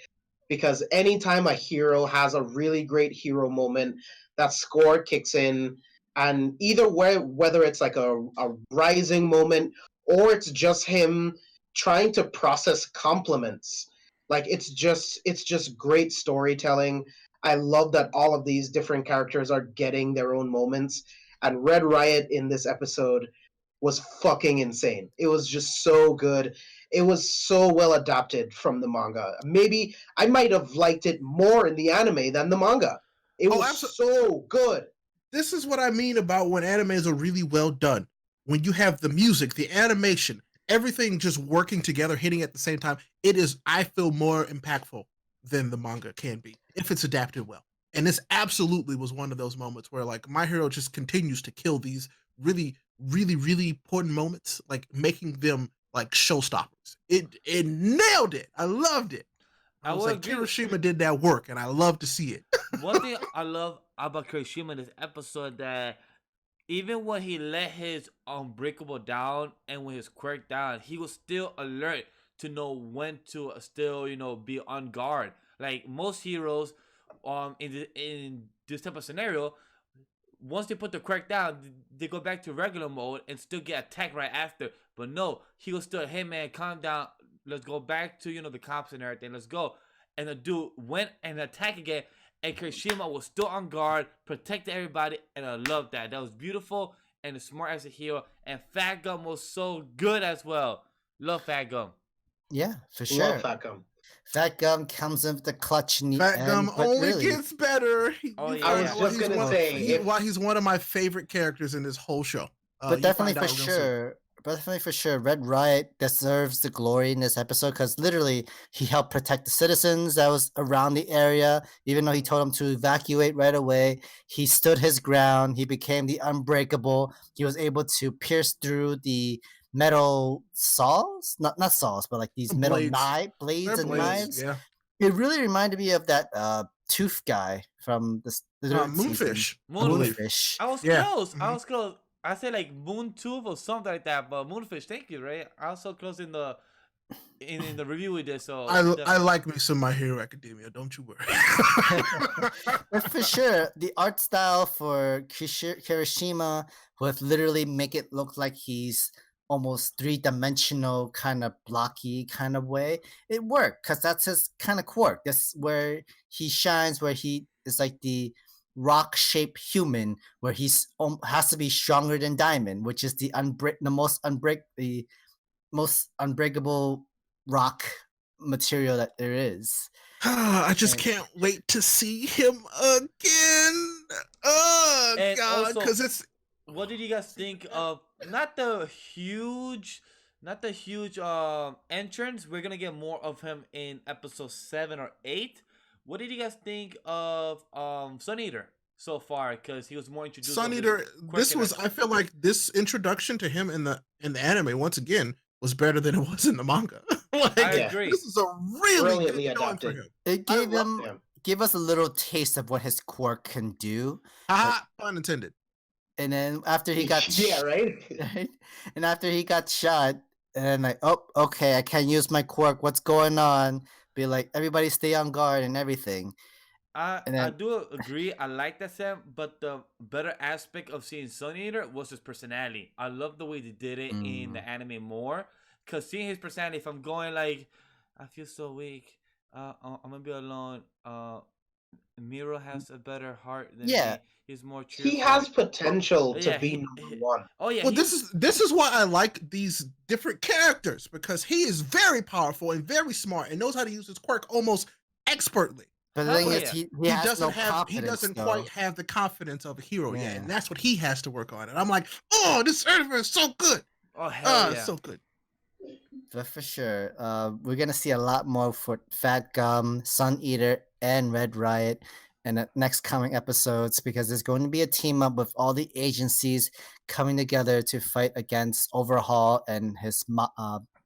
Because anytime a hero has a really great hero moment, that score kicks in, and either way, whether it's like a rising moment or it's just him trying to process compliments, like it's just great storytelling. I love that all of these different characters are getting their own moments, and Red Riot in this episode was fucking insane. It was just so good. It was so well adapted from the manga. Maybe I might have liked it more in the anime than the manga. It was so good. This is what I mean about when animes are really well done. When you have the music, the animation, everything just working together, hitting at the same time, it is, I feel, more impactful than the manga can be if it's adapted well. And this absolutely was one of those moments where like My Hero just continues to kill these really, really, really important moments, like making them like showstoppers. It nailed it. I loved it. I was like, Kirishima did that work, and I love to see it. One thing I love about Kirishima in this episode, that even when he let his unbreakable down and when his quirk down, he was still alert to know when to still, be on guard. Like most heroes, in this type of scenario, once they put the quirk down, they go back to regular mode and still get attacked right after. But no, he was still, hey man, calm down. Let's go back to, the cops and everything. Let's go. And the dude went and attacked again. And Kirishima was still on guard, protected everybody. And I love that. That was beautiful and smart as a hero. And Fat Gum was so good as well. Love Fat Gum. Yeah, for sure. Love Fat Gum. Fat Gum comes in with the clutch in the Fat end, Gum only gets better. Oh, yeah. I was just going to say. Why he's one of my favorite characters in this whole show. But definitely for sure, Red Riot deserves the glory in this episode because literally he helped protect the citizens that was around the area. Even though he told them to evacuate right away, he stood his ground. He became the unbreakable. He was able to pierce through the metal saws, not saws, but like these metal blades and knives. Yeah. It really reminded me of that tooth guy from the Moonfish. Moonfish. I was close. I was close. I said like Moon Tooth or something like that, but Moonfish. Thank you, Ray. I was so close in the review we did. So I like me some My Hero Academia. Don't you worry. But for sure, the art style for Kirishima would literally make it look like he's almost three-dimensional, kind of blocky kind of way. It worked because that's his kind of quirk. That's where he shines, where he is like the rock-shaped human, where he's has to be stronger than Diamond, which is the most unbreakable rock material that there is. I just can't wait to see him again. Oh God, because it's. What did you guys think of not the huge entrance? We're gonna get more of him in episode 7 or 8. What did you guys think of Sun Eater so far? Because he was more introduced. Sun Eater. This was. I feel like this introduction to him in the anime once again was better than it was in the manga. I agree. This is a really brilliantly good showing adapted. for him. It gave us a little taste of what his quirk can do. Pun intended. And then after he got right? And after he got shot, and like, oh, okay, I can't use my quirk. What's going on? Be like, everybody stay on guard and everything. I do agree. I like that Sam, but the better aspect of seeing Sun Eater was his personality. I love the way they did it in the anime more. Cause seeing his personality, if I'm going like, I feel so weak. I'm gonna be alone. Miro has a better heart than me. He's more cheerful. He has potential to be number one. Oh yeah. Well, this is why I like these different characters, because he is very powerful and very smart and knows how to use his quirk almost expertly. But the thing is, he doesn't quite have the confidence of a hero yet, and that's what he has to work on. And I'm like, oh, this server is so good. Oh hell yeah, so good. for sure. We're gonna see a lot more for Fat Gum, Sun Eater, and Red Riot in the next coming episodes because there's going to be a team up with all the agencies coming together to fight against Overhaul and his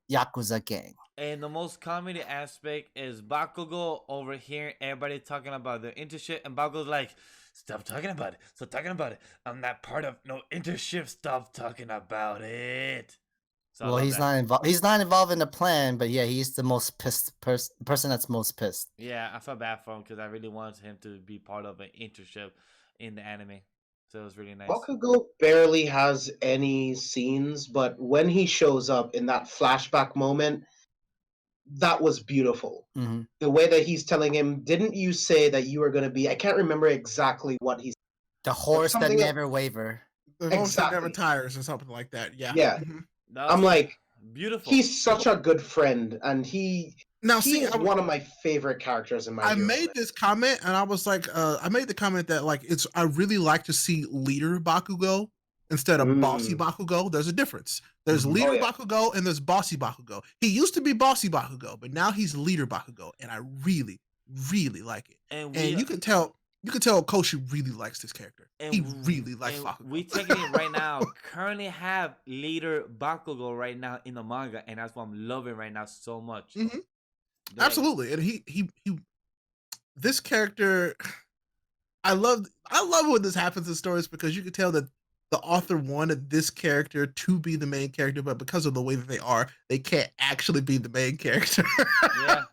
Yakuza gang. And the most comedy aspect is Bakugo over here. Everybody talking about the internship, and Bakugo's like, "Stop talking about it. Stop talking about it. I'm not part of no internship. Stop talking about it." So well, he's not involved. He's not involved in the plan, but yeah, he's the most pissed person that's most pissed. Yeah, I felt bad for him because I really wanted him to be part of an internship in the anime. So it was really nice. Bakugo barely has any scenes, but when he shows up in that flashback moment, that was beautiful. Mm-hmm. The way that he's telling him, didn't you say that you were going to be, I can't remember exactly what he's. The horse that never waver. The horse that never tires or something like that. Yeah. Yeah. Mm-hmm. I'm like, beautiful. He's such a good friend, and he is one of my favorite characters in my. I made this comment, and I was like, I made the comment that like I really like to see leader Bakugo instead of bossy Bakugo. There's a difference. There's leader Bakugo and there's bossy Bakugo. He used to be bossy Bakugo, but now he's leader Bakugo, and I really, really like it. And you can tell. You can tell Koshi really likes this character. He really likes Bakugo. We taking it right now. Currently have leader Bakugo right now in the manga, and that's what I'm loving right now so much. Mm-hmm. Absolutely, and he this character, I love when this happens in stories because you can tell that the author wanted this character to be the main character, but because of the way that they can't actually be the main character. Yeah.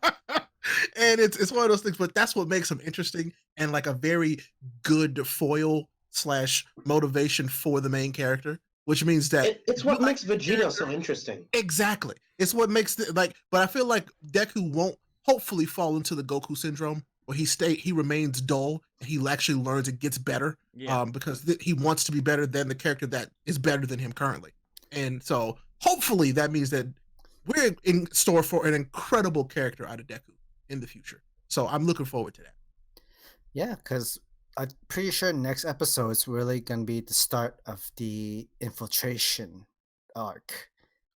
And it's one of those things, but that's what makes him interesting and like a very good foil / motivation for the main character, which means that it's what makes Vegeta so interesting. Exactly. It's what makes but I feel like Deku won't hopefully fall into the Goku syndrome where he remains dull and he actually learns and gets better because he wants to be better than the character that is better than him currently. And so hopefully that means that we're in store for an incredible character out of Deku in the future. So I'm looking forward to that. Yeah, because I'm pretty sure next episode is really going to be the start of the infiltration arc.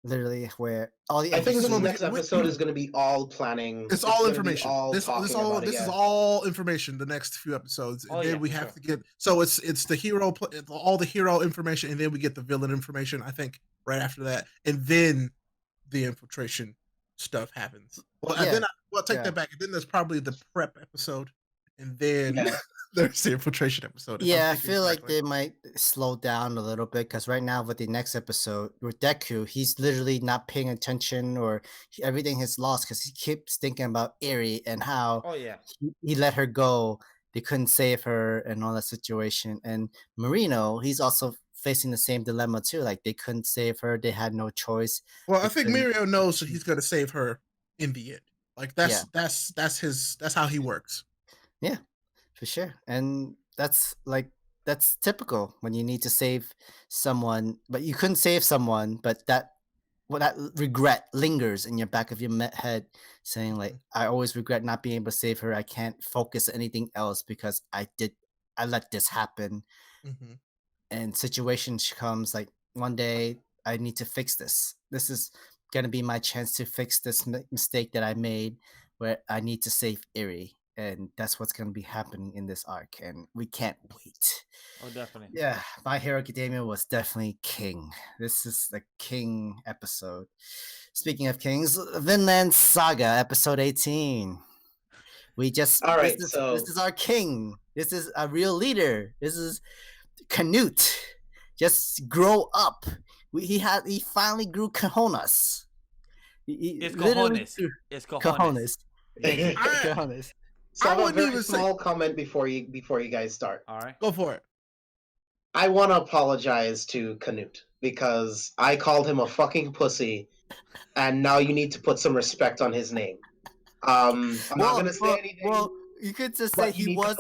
Literally, where all the I think the next episode is going to be all planning. It's all information. This is all information. The next few episodes, and then we have to get. So it's the hero, all the hero information, and then we get the villain information. I think right after that, and then the infiltration stuff happens. Well, and then I'll take that back. And then there's probably the prep episode, and then there's the infiltration episode. Yeah, I feel like they might slow down a little bit because right now with the next episode with Deku, he's literally not paying attention or everything is lost because he keeps thinking about Eri and how he let her go. They couldn't save her and all that situation. And Marino, he's also facing the same dilemma too. Like they couldn't save her. They had no choice. Well, I think Mirio knows that he's going to save her in the end. Like that's how he works. Yeah, for sure. And that's typical when you need to save someone, but you couldn't save someone, but that regret lingers in your back of your head saying like, I always regret not being able to save her. I can't focus on anything else because I let this happen. Mm-hmm. And situation comes like one day I need to fix this. This is going to be my chance to fix this mistake that I made where I need to save Eri. And that's what's going to be happening in this arc. And we can't wait. Oh, definitely. Yeah, My Hero Academia was definitely king. This is the king episode. Speaking of kings, Vinland Saga, episode 18. We just... All right, this is our king. This is a real leader. This is Canute. Just grow up. He finally grew cojones. It's cojones. It's cojones. Cojones. So I have a very small comment before you guys start. All right, go for it. I want to apologize to Canute because I called him a fucking pussy, and now you need to put some respect on his name. I'm not gonna say anything. Well, you could just say he was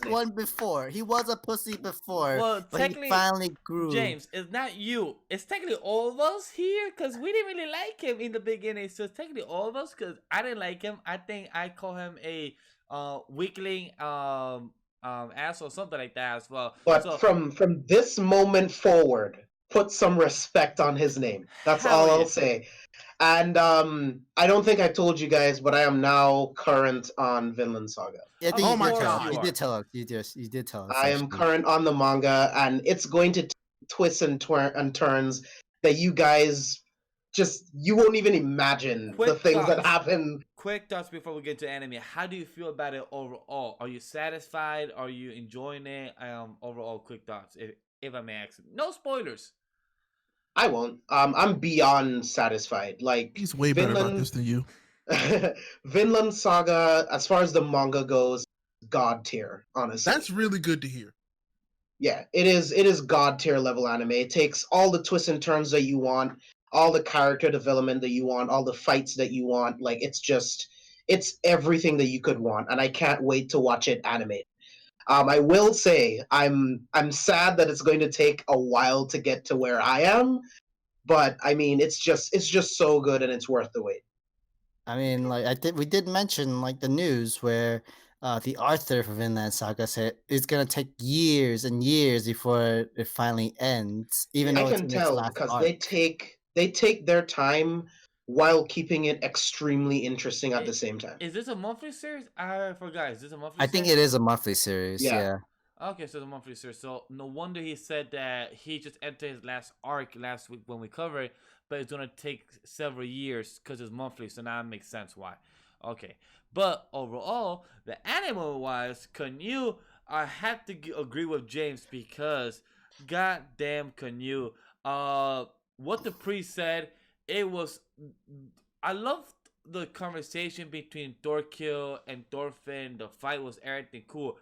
one before. He was a pussy before. Well, but he finally grew. James, it's not you. It's technically all of us here because we didn't really like him in the beginning. So it's technically all of us because I didn't like him. I think I call him a weakling ass or something like that as well. But from this moment forward, put some respect on his name. That's Hell all yeah. I'll say. And I don't think I told you guys, but I am now current on Vinland Saga. Yeah, I think Oh you my did tell us. God. You did tell us. You did tell us. I am actually. current on the manga, and it's going to twists and turns that you guys you won't even imagine the things that happen. Quick thoughts before we get to anime. How do you feel about it overall? Are you satisfied? Are you enjoying it? Overall, quick thoughts, if I may ask. No spoilers. I won't. I'm beyond satisfied. Like, he's way better about this than you. Vinland Saga, as far as the manga goes, god tier. Honestly, that's really good to hear. Yeah, it is. It is god tier level anime. It takes all the twists and turns that you want, all the character development that you want, all the fights that you want. Like, it's everything that you could want, and I can't wait to watch it animate. I will say I'm sad that it's going to take a while to get to where I am, but I mean it's just so good and it's worth the wait. I mean, like we did mention like the news where the author for Vinland Saga said it's gonna take years and years before it finally ends. Even though I can tell because they take their time while keeping it extremely interesting at the same time. Is this a monthly series? I forgot. Is this a monthly? I think it is a monthly series. Yeah. Okay, so the monthly series. So no wonder he said that he just entered his last arc last week when we covered it, but it's gonna take several years because it's monthly. So now it makes sense why. Okay, but overall, the anime wise, Canoe, I have to agree with James because goddamn Canoe. What the priest said, it was. I loved the conversation between Thorkill and Thorfinn. The fight was everything cool.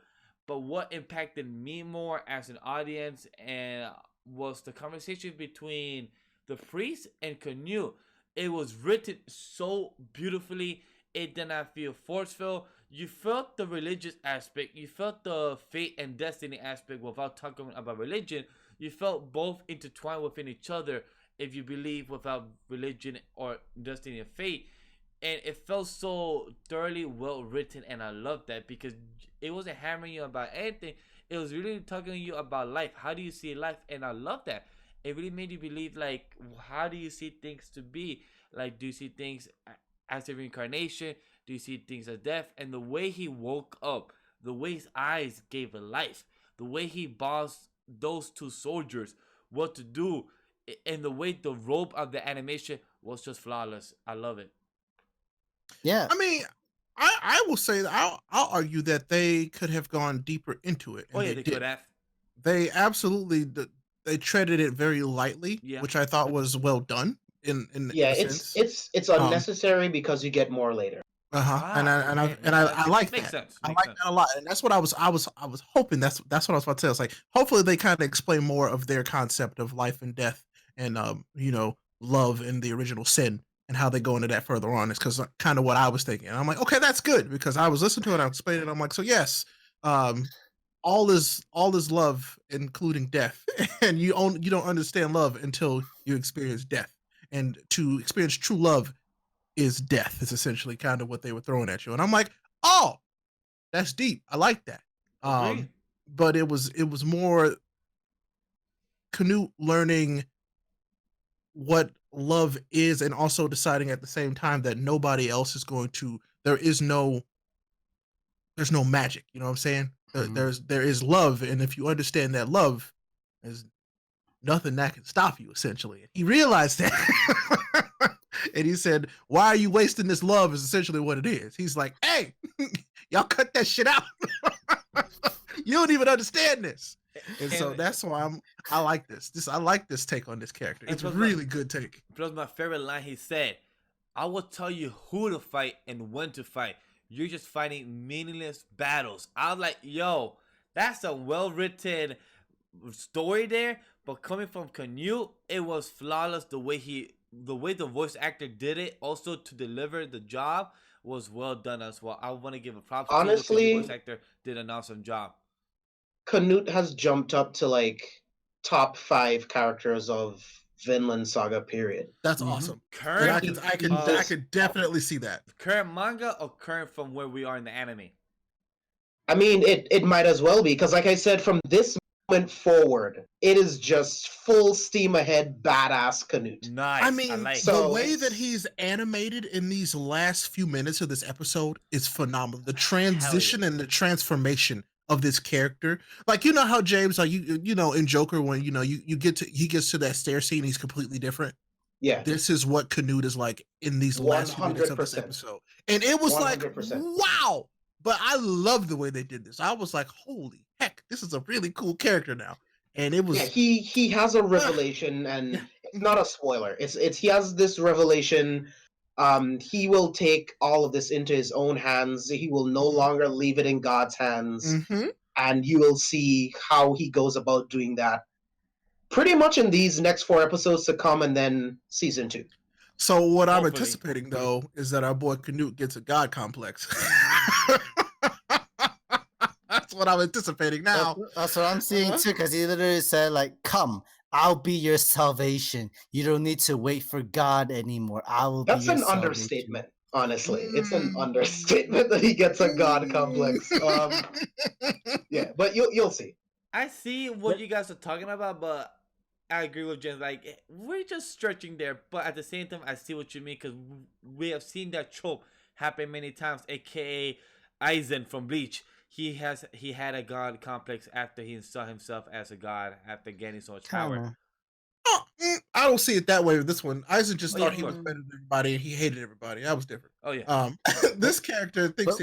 But what impacted me more as an audience and was the conversation between the priest and Canoe. It was written so beautifully. It did not feel forceful. You felt the religious aspect. You felt the fate and destiny aspect without talking about religion. You felt both intertwined within each other if you believe without religion or destiny and fate. And it felt so thoroughly well written, and I love that because it wasn't hammering you about anything. It was really talking to you about life. How do you see life? And I love that. It really made you believe, like, how do you see things to be? Like, do you see things as a reincarnation? Do you see things as death? And the way he woke up, the way his eyes gave a life, the way he bossed those two soldiers, what to do, and the way the rope of the animation was just flawless. I love it. Yeah. I mean, I will say that I'll argue that they could have gone deeper into it. Oh yeah, they could have. They absolutely they treaded it very lightly, which I thought was well done. In it's unnecessary because you get more later. And I like that. Sense. I like that a lot, and that's what I was hoping. That's what I was about to say. It's like hopefully they kind of explain more of their concept of life and death, and love and the original sin, and how they go into that further on. It's because kind of what I was thinking. And I'm like, okay, that's good because I was listening to it, I explained it. I'm like, so yes, all is love, including death, and you don't understand love until you experience death, and to experience true love is death. Is essentially kind of what they were throwing at you, and I'm like, oh, that's deep. I like that. But it was more Canute learning what love is, and also deciding at the same time that nobody else is going to. There's no magic. You know what I'm saying? There is love, and if you understand that love, there's nothing that can stop you. Essentially, he realized that. And he said, why are you wasting this love is essentially what it is. He's like, hey, y'all cut that shit out. You don't even understand this. And so that's why I like this. I like this take on this character. It's a really good take. Plus my favorite line he said, I will tell you who to fight and when to fight. You're just fighting meaningless battles. I was like, yo, that's a well-written story there. But coming from Canute, it was flawless the way the voice actor did it, also to deliver the job, was well done as well. I want to give a props. Honestly, the voice actor did an awesome job. Canute has jumped up to like top 5 characters of Vinland Saga. Period. That's awesome. Current, I can definitely see that. Current manga or current from where we are in the anime? I mean, it might as well be because, like I said, from this moment forward, it is just full steam ahead, badass Canute. Nice. I mean, like the way that he's animated in these last few minutes of this episode is phenomenal. The transition and the transformation of this character, like, you know how James, like, you know, in Joker, when he gets to that stair scene, he's completely different. Yeah, this is what Canute is like in these last few minutes of this episode, and it was 100%. Like, wow. But I love the way they did this. I was like, holy heck, this is a really cool character now. And it was he has a revelation, and it's not a spoiler. It's he has this revelation. He will take all of this into his own hands. He will no longer leave it in God's hands. And you will see how he goes about doing that pretty much in these next 4 episodes to come, and then season 2. So what I'm anticipating, though, is that our boy Canute gets a God complex. That's what I'm anticipating now. That's what I'm seeing too, because he literally said, like, come, I'll be your salvation. You don't need to wait for God anymore. I will be your salvation. That's an understatement, honestly. It's an understatement that he gets a God complex. Yeah, but you'll see. I see what you guys are talking about, but I agree with Jen. Like, we're just stretching there, but at the same time, I see what you mean, because we have seen that trope happen many times. AKA Aizen from Bleach. He had a god complex after he saw himself as a god after gaining so much power. I don't see it that way with this one. Aizen just thought he was better than everybody, and he hated everybody. That was different. Oh yeah. This character thinks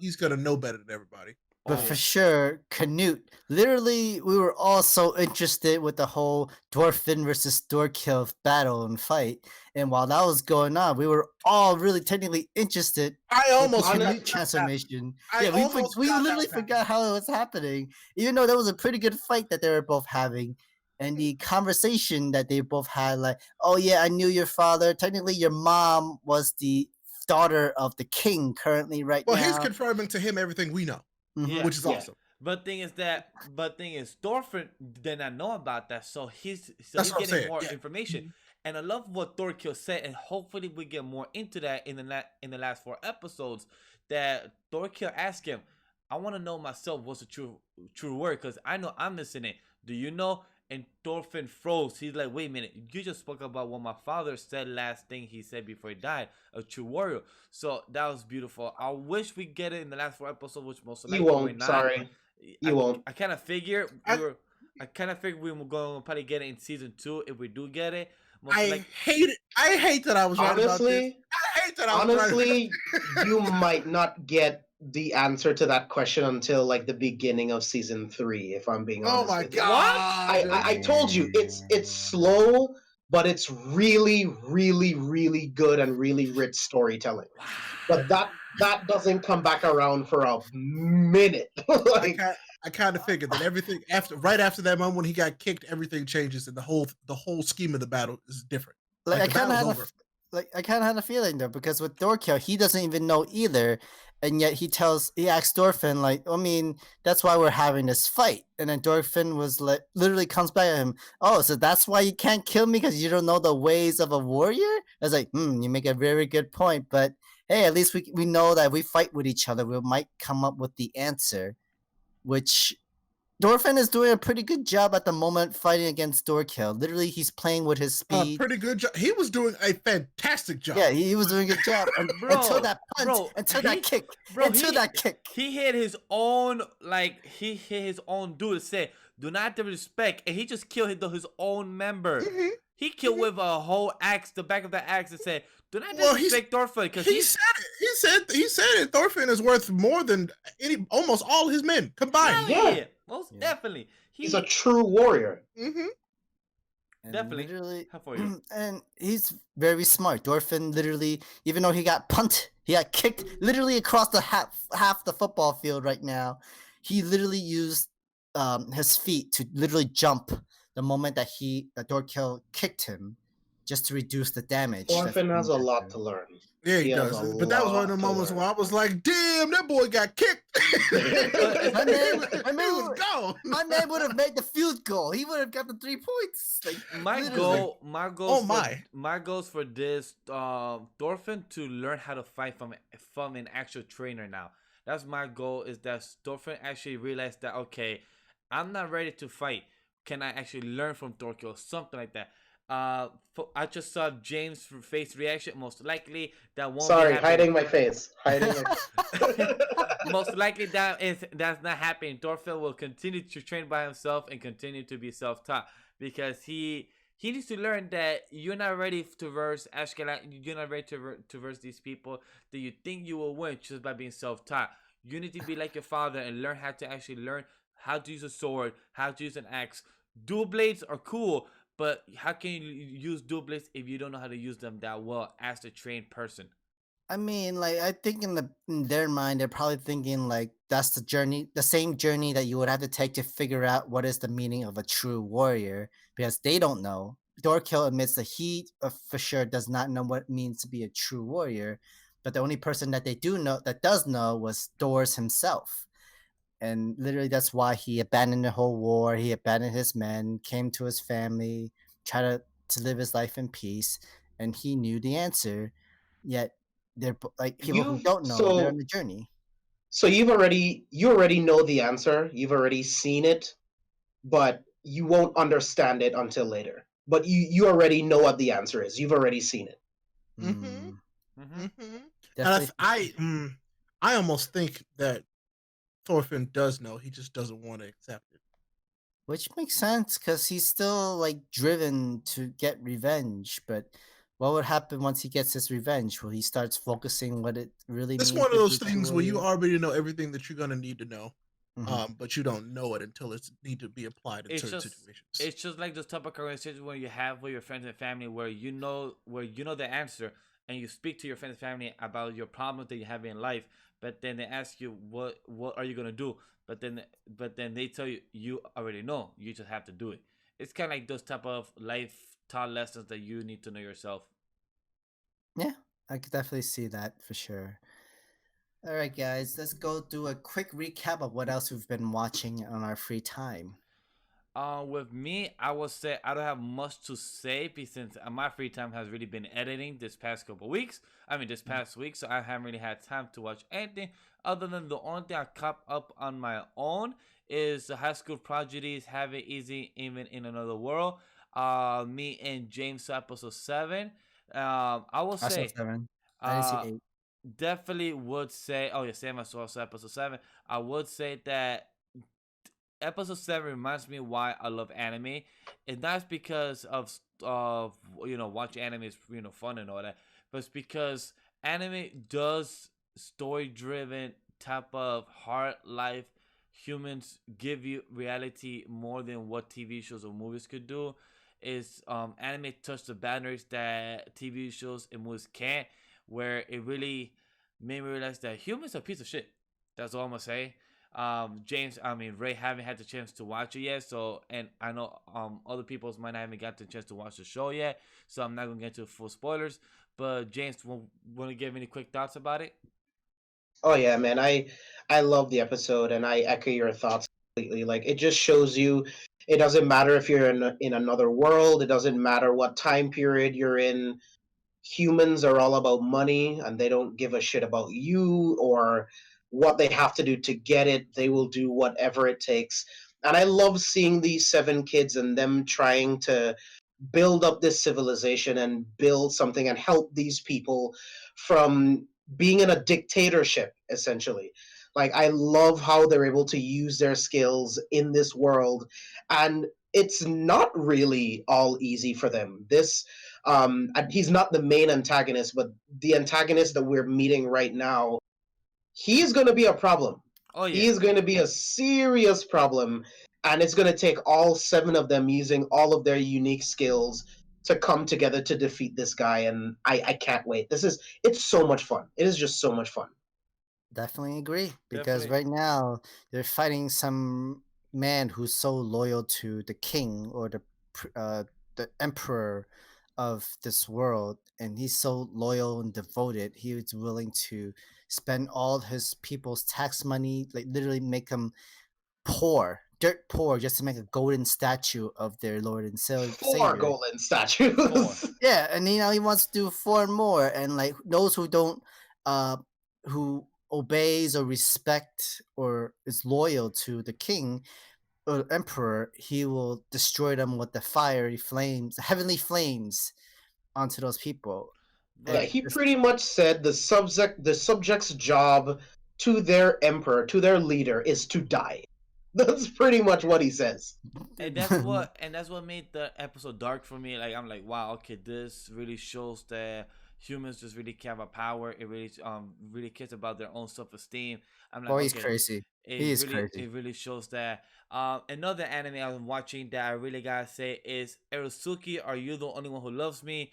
he's gonna know better than everybody. But for sure, Canute, literally, we were all so interested with the whole Dwarfin versus Dorkill battle and fight. And while that was going on, we were all really technically interested. I almost Canute transformation. We literally forgot how it was happening, even though that was a pretty good fight that they were both having. And the conversation that they both had, like, oh yeah, I knew your father. Technically, your mom was the daughter of the king currently now. Well, he's confirming to him everything we know. Which is awesome. But thing is, Thorfinn did not know about that, so he's getting more information. And I love what Thorkill said, and hopefully we get more into that in the last 4 episodes. That Thorkill asked him, "I want to know myself what's the true word, because I know I'm missing it. Do you know?" And Thorfinn froze. He's like, "Wait a minute, you just spoke about what my father said last thing he said before he died, a true warrior." So that was beautiful. I wish we get it in the last 4 episodes, which most likely you won't. Sorry, you won't. I kind of figure we were going to probably get it in season 2 if we do get it. I hate it. I hate that I was right about this. I hate that I was honestly, you might not get the answer to that question until like the beginning of season 3, if I'm being honest. Oh my god! I told you it's slow, but it's really, really, really good and really rich storytelling. But that doesn't come back around for a minute. Like, I kind of figured that everything right after that moment when he got kicked, everything changes and the whole scheme of the battle is different. Like I kind of had a feeling though, because with Dorkill, he doesn't even know either. And yet he asks Thorfinn, like, I mean, that's why we're having this fight. And then Thorfinn was like, literally comes back at him, oh, so that's why you can't kill me, because you don't know the ways of a warrior? I was like, you make a very good point. But hey, at least we know that if we fight with each other, we might come up with the answer. Which Thorfinn is doing a pretty good job at the moment fighting against Dorkill. Literally, he's playing with his speed. Pretty good job. He was doing a fantastic job. Yeah, he was doing a good job until that punch, until that kick. He hit his own, dude. Said, "Do not disrespect," and he just killed his own member. Mm-hmm. He killed with a whole axe, the back of the axe, and said, "Do not disrespect Thorfinn." Because he said it. Thorfinn is worth more than almost all his men combined. Yeah. Most definitely. He's a true warrior. Mm-hmm. Definitely. Literally, how for you? And he's very smart. Thorfinn literally, even though he got kicked literally across the half the football field right now. He literally used his feet to literally jump the moment that Dorkill kicked him, just to reduce the damage. Thorfinn has a lot to learn. Yeah, he does. But that was one of the moments where I was like, damn, that boy got kicked. My man would have made the field goal. He would have got the 3 points. Like, my goals for this Thorfinn to learn how to fight from an actual trainer now. That's my goal, is that Thorfinn actually realized that, okay, I'm not ready to fight. Can I actually learn from Torquil? Something like that. I just saw James' face reaction. Most likely that won't be happening. Hiding my face. Hiding my Most likely that's not happening. Thorfinn will continue to train by himself and continue to be self-taught because he needs to learn that you're not ready to verse Ashkelon. You're not ready to verse these people that you think you will win just by being self-taught. You need to be like your father and learn how to actually learn how to use a sword, how to use an axe. Dual blades are cool, but how can you use dual blades if you don't know how to use them that well as a trained person? I mean, like, I think in their mind, they're probably thinking like that's the journey, the same journey that you would have to take to figure out what is the meaning of a true warrior, because they don't know. Dorkill admits that he for sure does not know what it means to be a true warrior, but the only person that they do know that does know was Doors himself. And literally that's why he abandoned the whole war, he abandoned his men, came to his family, tried to live his life in peace, and he knew the answer. Yet they're like people who don't know, they're on the journey. So you already know the answer, you've already seen it, but you won't understand it until later. But you already know what the answer is. You've already seen it. Mm-hmm. Mm-hmm. Mm-hmm. And I almost think that Thorfinn does know. He just doesn't want to accept it. Which makes sense because he's still like driven to get revenge. But what would happen once he gets his revenge? Will he starts focusing what it really means? It's one of those things where you already know everything that you're gonna need to know. Mm-hmm. But you don't know it until it's need to be applied in certain situations. It's just like those type of conversations where you have with your friends and family where you know the answer and you speak to your friends and family about your problems that you have in life, but then they ask you what are you gonna do, but then they tell you you already know, you just have to do it. It's kind of like those type of life taught lessons that you need to know yourself. Yeah, I could definitely see that for sure. All right, guys, let's go do a quick recap of what else we've been watching on our free time. With me, I would say I don't have much to say since my free time has really been editing this past couple weeks. I mean, this past week, so I haven't really had time to watch anything other than the only thing I caught up on my own is the High School Prodigies Have It Easy Even in Another World. Me and James saw episode 7. I will say, 7. I didn't see 8. Definitely would say. Oh yeah, Sam, I saw episode 7. I would say that episode 7 reminds me why I love anime. It's not because of watching anime is fun and all that, but it's because anime does story driven type of hard life. Humans give you reality more than what TV shows or movies could do. Is anime touch the boundaries that TV shows and movies can't, where it really made me realize that humans are a piece of shit. That's all I'm gonna say. James, Ray haven't had the chance to watch it yet, so, and I know other people might not haven't got the chance to watch the show yet, so I'm not gonna get into full spoilers. But James, want to give any quick thoughts about it? Oh yeah, man, I love the episode, and I echo your thoughts completely. Like, it just shows you it doesn't matter if you're in another world, it doesn't matter what time period you're in. Humans are all about money, and they don't give a shit about you or what they have to do to get it. They will do whatever it takes. And I love seeing these 7 kids and them trying to build up this civilization and build something and help these people from being in a dictatorship, essentially. Like, I love how they're able to use their skills in this world, and it's not really all easy for them. And he's not the main antagonist, but the antagonist that we're meeting right now, he is going to be a problem. Oh yeah, he is going to be a serious problem, and it's going to take all 7 of them using all of their unique skills to come together to defeat this guy. And I can't wait. It's so much fun. It is just so much fun. Definitely agree, because right now they're fighting some man who's so loyal to the king or the emperor of this world, and he's so loyal and devoted. He was willing to spend all his people's tax money, like literally make them poor, dirt poor, just to make a golden statue of their Lord and Savior. 4 golden statues. Yeah, and he wants to do 4 more, and like those who don't, who obeys or respect or is loyal to the king, emperor, he will destroy them with the fiery flames, heavenly flames, onto those people. Yeah, he pretty much said the subject's job to their emperor, to their leader, is to die. That's pretty much what he says. And that's what made the episode dark for me. Like I'm like, wow, okay, this really shows that humans just really care about power. It really cares about their own self esteem. I'm like, he's crazy. He crazy. It really shows that. Another anime I'm watching that I really gotta say is Erosuki. Are you the only one who loves me?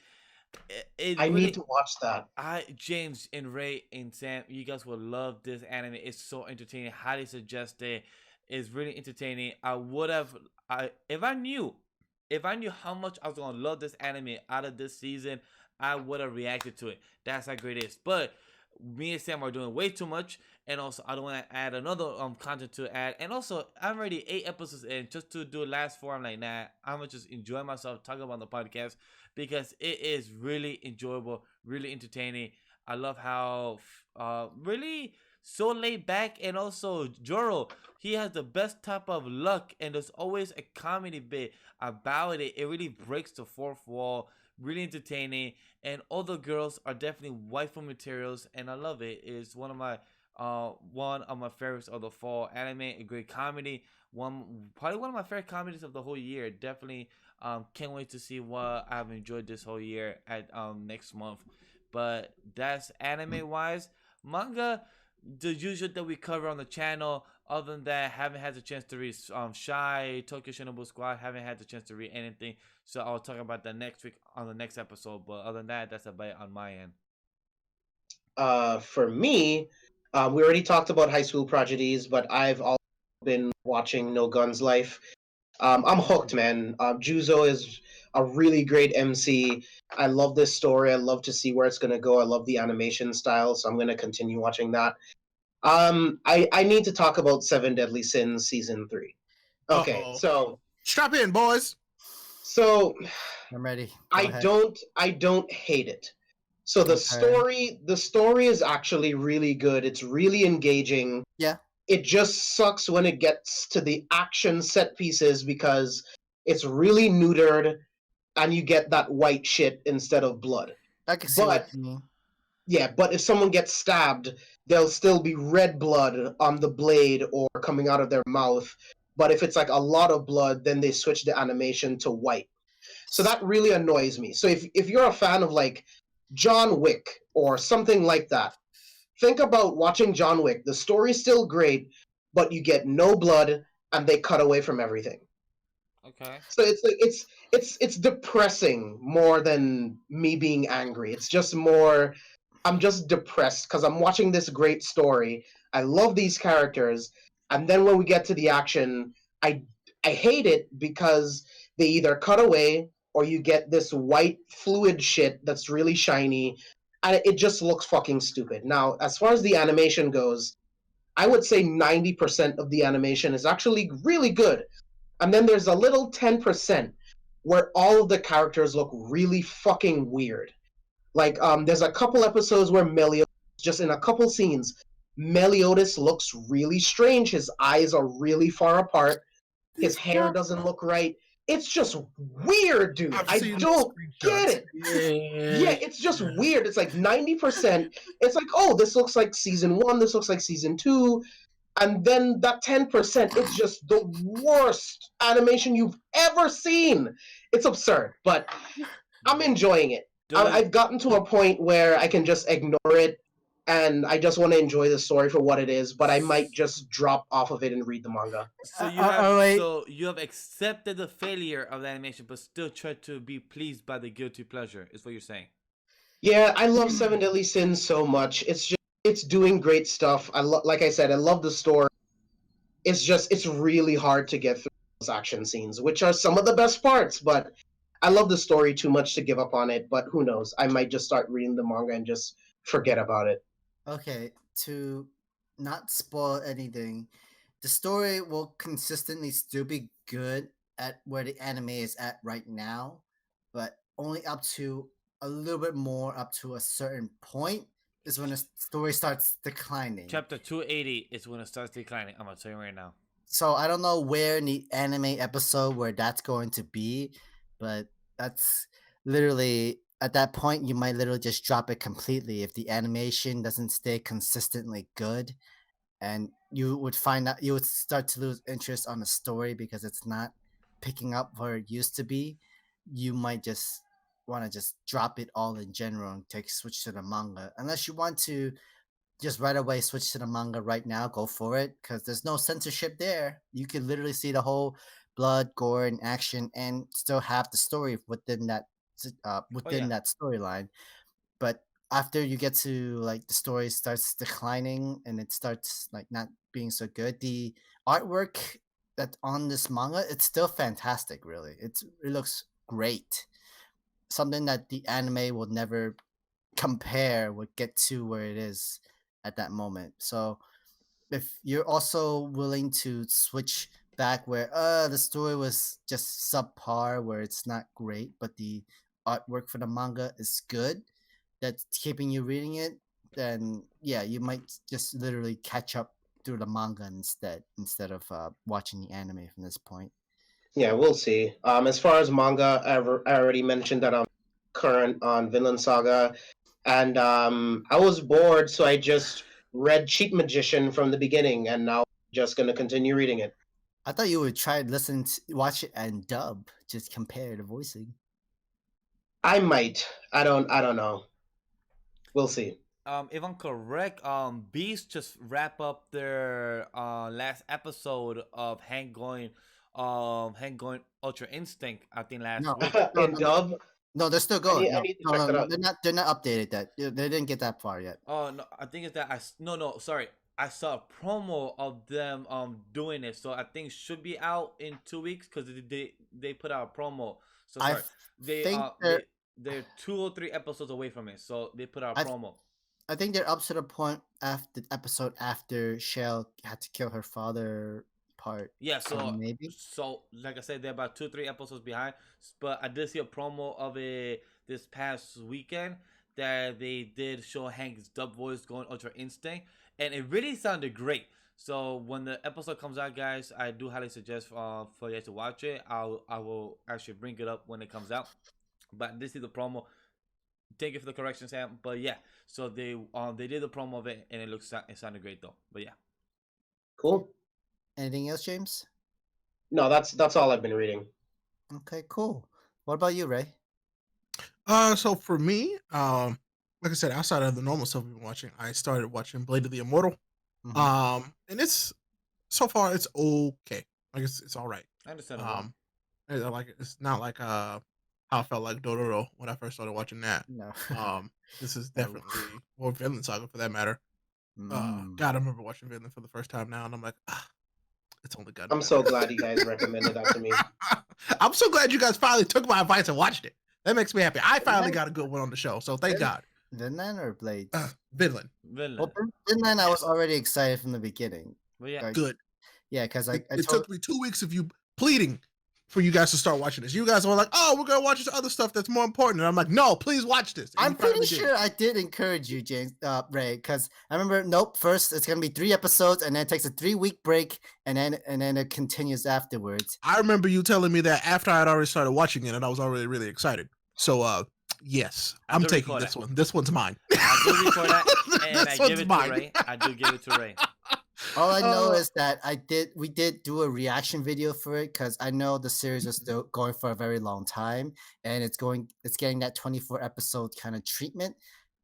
I really need to watch that. James and Ray and Sam, you guys will love this anime. It's so entertaining. Highly suggested. It's really entertaining. If I knew how much I was gonna love this anime out of this season, I would have reacted to it. That's how great it is. But me and Sam are doing way too much, and also I don't want to add another content to add. And also I'm already 8 episodes in. Just to do last 4, I'm like, nah, I'm gonna just enjoy myself talking about the podcast because it is really enjoyable, really entertaining. I love how really so laid back, and also Joro, he has the best type of luck, and there's always a comedy bit about it. It really breaks the fourth wall, really entertaining, and all the girls are definitely waifu materials, and I love it. It's one of my favorites of the fall anime. A great comedy, probably one of my favorite comedies of the whole year. Definitely can't wait to see what I've enjoyed this whole year at next month. But that's anime wise. Manga, the usual that we cover on the channel. Other than that, haven't had the chance to read Shy, Tokyo Shinobu Squad. Haven't had the chance to read anything, so I'll talk about that next week on the next episode. But other than that, that's about it on my end. For me, we already talked about High School Prodigies, but I've also been watching No Guns Life. I'm hooked, man. Juzo is a really great MC. I love this story. I love to see where it's gonna go. I love the animation style, so I'm gonna continue watching that. I need to talk about Seven Deadly Sins season 3. Okay, so strap in, boys. So I'm ready. I don't hate it. So the story is actually really good. It's really engaging. Yeah. It just sucks when it gets to the action set pieces because it's really neutered and you get that white shit instead of blood. I can see what you mean. Yeah, but if someone gets stabbed, there'll still be red blood on the blade or coming out of their mouth. But if it's like a lot of blood, then they switch the animation to white. So that really annoys me. So if you're a fan of like John Wick or something like that, think about watching John Wick. The story's still great, but you get no blood and they cut away from everything. Okay. So it's like it's depressing more than me being angry. It's just more I'm just depressed because I'm watching this great story. I love these characters, and then when we get to the action, I hate it because they either cut away or you get this white fluid shit that's really shiny, and it just looks fucking stupid. Now, as far as the animation goes, I would say 90% of the animation is actually really good. And then there's a little 10% where all of the characters look really fucking weird. Like, there's a couple episodes where Meliodas, just in a couple scenes, Meliodas looks really strange. His eyes are really far apart. His hair doesn't look right. It's just weird, dude. I don't get it. Yeah, it's just weird. It's like 90%. It's like, oh, this looks like season 1. This looks like season 2. And then that 10%, it's just the worst animation you've ever seen. It's absurd, but I'm enjoying it. I've gotten to a point where I can just ignore it, and I just want to enjoy the story for what it is, but I might just drop off of it and read the manga. So you have accepted the failure of the animation, but still try to be pleased by the guilty pleasure, is what you're saying. Yeah, I love Seven Deadly Sins so much. It's doing great stuff. Like I said, I love the story. It's really hard to get through those action scenes, which are some of the best parts, but I love the story too much to give up on it, but who knows? I might just start reading the manga and just forget about it. Okay, to not spoil anything, the story will consistently still be good at where the anime is at right now, but only up to a little bit more up to a certain point is when the story starts declining. Chapter 280 is when it starts declining. I'm gonna tell you right now. So I don't know where in the anime episode where that's going to be, but that's literally at that point you might literally just drop it completely if the animation doesn't stay consistently good, and you would find out you would start to lose interest on the story because it's not picking up where it used to be. You might just want to just drop it all in general and take switch to the manga unless you want to just right away switch to the manga right now. Go for it because there's no censorship there. You can literally see the whole blood, gore, and action, and still have the story within that that storyline. But after you get to like the story starts declining and it starts like not being so good, the artwork that on this manga it's still fantastic. Really, it looks great. Something that the anime will never compare would get to where it is at that moment. So if you're also willing to switch back where the story was just subpar, where it's not great, but the artwork for the manga is good, that's keeping you reading it, then yeah, you might just literally catch up through the manga instead of watching the anime from this point. Yeah, we'll see. As far as manga, I already mentioned that I'm current on Vinland Saga, and I was bored, so I just read Cheat Magician from the beginning, and now I'm just gonna continue reading it. I thought you would try watch it and dub, just compare the voicing. I might. I don't know. We'll see. If I'm correct, Beast just wrap up their last episode of Hank going Ultra Instinct. I think last week. In dub. No, they're still going. I need to check that out. They're not updated that. They didn't get that far yet. Oh no, I think it's that sorry. I saw a promo of them doing it, so I think it should be out in 2 weeks because they put out a promo. So sorry, they're 2 or 3 episodes away from it, so they put out a promo. I think they're up to the point after the episode after Shell had to kill her father part. Yeah, so maybe. So like I said, they're about 2-3 episodes behind. But I did see a promo of it this past weekend that they did show Hank's dub voice going Ultra Instinct, and it really sounded great. So when the episode comes out, guys, I do highly suggest for you guys to watch it. I will actually bring it up when it comes out. But this is the promo. Thank you for the correction, Sam. But yeah, so they did the promo of it, and it sounded great though. But yeah, cool. Anything else, James? No, that's all I've been reading. Okay, cool. What about you, Ray? So for me, like I said, outside of the normal stuff we've been watching, I started watching Blade of the Immortal. Mm-hmm. And it's so far it's okay. Like it's all right. I understand. I like it. It's not like how I felt like Dororo when I first started watching that. No. This is definitely or Vinland Saga for that matter. God, I remember watching Vinland for the first time now, and I'm like, it's only good. I'm so glad you guys recommended that to me. I'm so glad you guys finally took my advice and watched it. That makes me happy. I finally got a good one on the show, so thank God. Vinland or Blade? Vinland. Well, Vinland, I was already excited from the beginning. Well, yeah, good. Yeah, because it took me 2 weeks of you pleading for you guys to start watching this. You guys were like, "Oh, we're gonna watch this other stuff that's more important," and I'm like, "No, please watch this." And I'm pretty sure I did encourage you, James, Ray, because I remember. Nope, first it's gonna be 3 episodes, and then it takes a 3-week break, and then it continues afterwards. I remember you telling me that after I had already started watching it, and I was already really excited. So, yes, I'm taking this one. This one's mine. I do record that, and I give it to Ray. I do give it to Ray. All I know is that we did do a reaction video for it because I know the series is still going for a very long time, and it's getting that 24 episode kind of treatment,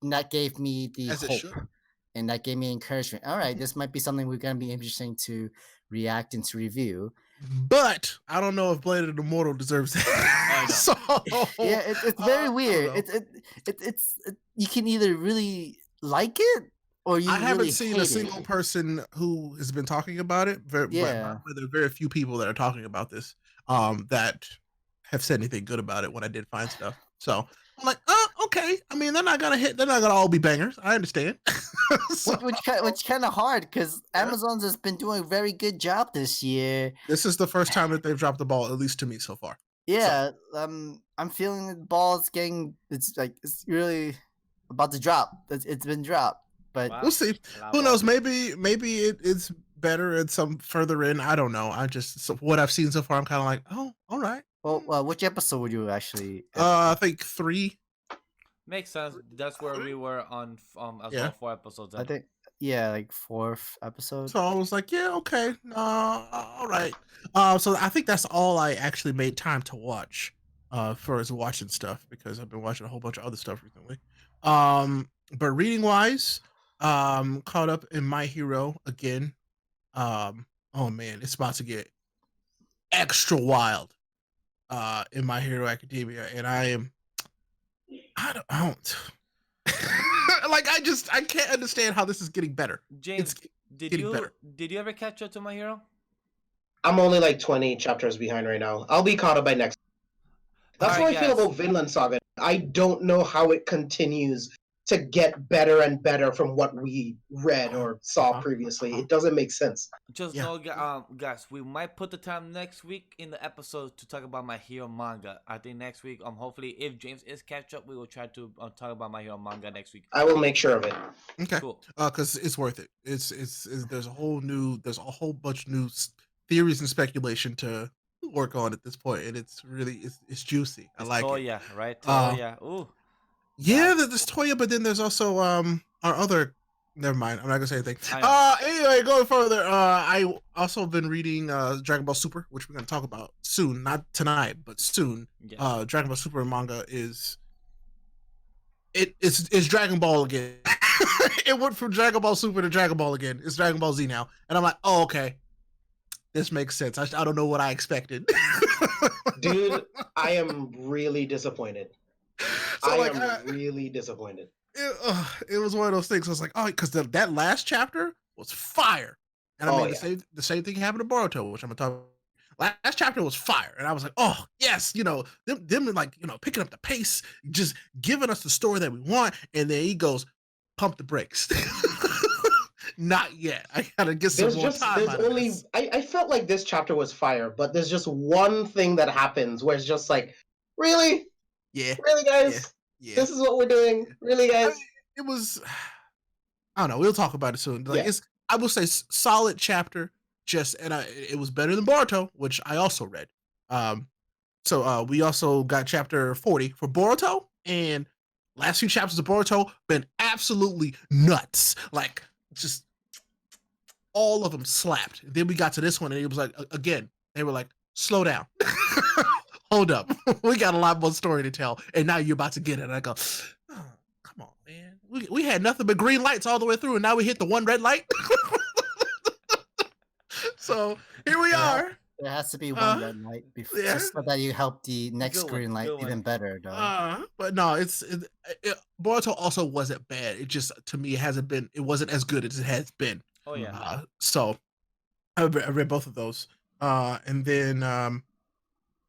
and that gave me the hope, and that gave me encouragement. All right, this might be something we're gonna be interesting to react and to review. But I don't know if Blade of the Immortal deserves that. So yeah, it's very weird. It's you can either really like it. I haven't seen a single person who has been talking about it. But there are very few people that are talking about this that have said anything good about it when I did find stuff. So I'm like, oh, okay. I mean, they're not gonna all be bangers. I understand. Which kind of hard because Amazon's has been doing a very good job this year. This is the first time that they've dropped the ball, at least to me so far. Yeah, I'm feeling the ball's getting. It's really about to drop. It's been dropped. But we'll see. Who knows? Maybe it's better and some further in. I don't know. What I've seen so far, I'm kind of like, oh, all right. Well, which episode would you actually? I think 3. Makes sense. That's where we were on as Yeah. well, 4 episodes in. I think like 4th episode. So I was like, yeah, okay, all right. So I think that's all I actually made time to watch, for as watching stuff, because I've been watching a whole bunch of other stuff recently. But reading wise, caught up in My Hero again. Oh man, it's about to get extra wild, in My Hero Academia, and I don't. Like I can't understand how this is getting better. James, did you ever catch up to My Hero? I'm only like 20 chapters behind right now. I'll be caught up by next. That's how I feel about Vinland Saga. I don't know how it continues to get better and better from what we read or saw previously. It doesn't make sense. Just know, guys, we might put the time next week in the episode to talk about My Hero manga. I think next week, hopefully, if James is catch up, we will try to talk about My Hero manga next week. I will make sure of it. Okay, cool. Because it's worth it. It's there's a whole bunch of new theories and speculation to work on at this point, and it's really it's juicy. I like Toya, it. Right? Toya. Ooh. Yeah, there's Toya, but then there's also our other. Never mind. I'm not gonna say anything. Anyway, going further, I also been reading Dragon Ball Super, which we're gonna talk about soon. Not tonight, but soon. Yes. Dragon Ball Super manga it's Dragon Ball again. It went from Dragon Ball Super to Dragon Ball again. It's Dragon Ball Z now, and I'm like, oh, okay, this makes sense. I don't know what I expected. Dude, I am really disappointed. So, I am really disappointed. It was one of those things. I was like, oh, because that last chapter was fire, and I mean the same thing happened to Boruto, which I'm gonna talk about. Last chapter was fire, and I was like, oh yes, them like picking up the pace, just giving us the story that we want, and then he goes, pump the brakes. Not yet. I gotta get some more time. I felt like this chapter was fire, but there's just one thing that happens where it's just like, really? Yeah. Really, guys? Yeah. This is what we're doing? Really, guys? It was. I don't know. We'll talk about it soon. Like I will say, solid chapter. It was better than Boruto, which I also read. So we also got chapter 40 for Boruto, and last few chapters of Boruto been absolutely nuts. Like just all of them slapped. Then we got to this one, and it was like again, they were like, slow down. Hold up. We got a lot more story to tell, and now you're about to get it. And I go, oh, come on, man. We had nothing but green lights all the way through, and now we hit the one red light. So here we are. There has to be one red light before, just so that you help the next green light even better, though. But no, Boruto also wasn't bad. It just, to me, it wasn't as good as it has been. Oh yeah. So I read both of those, and then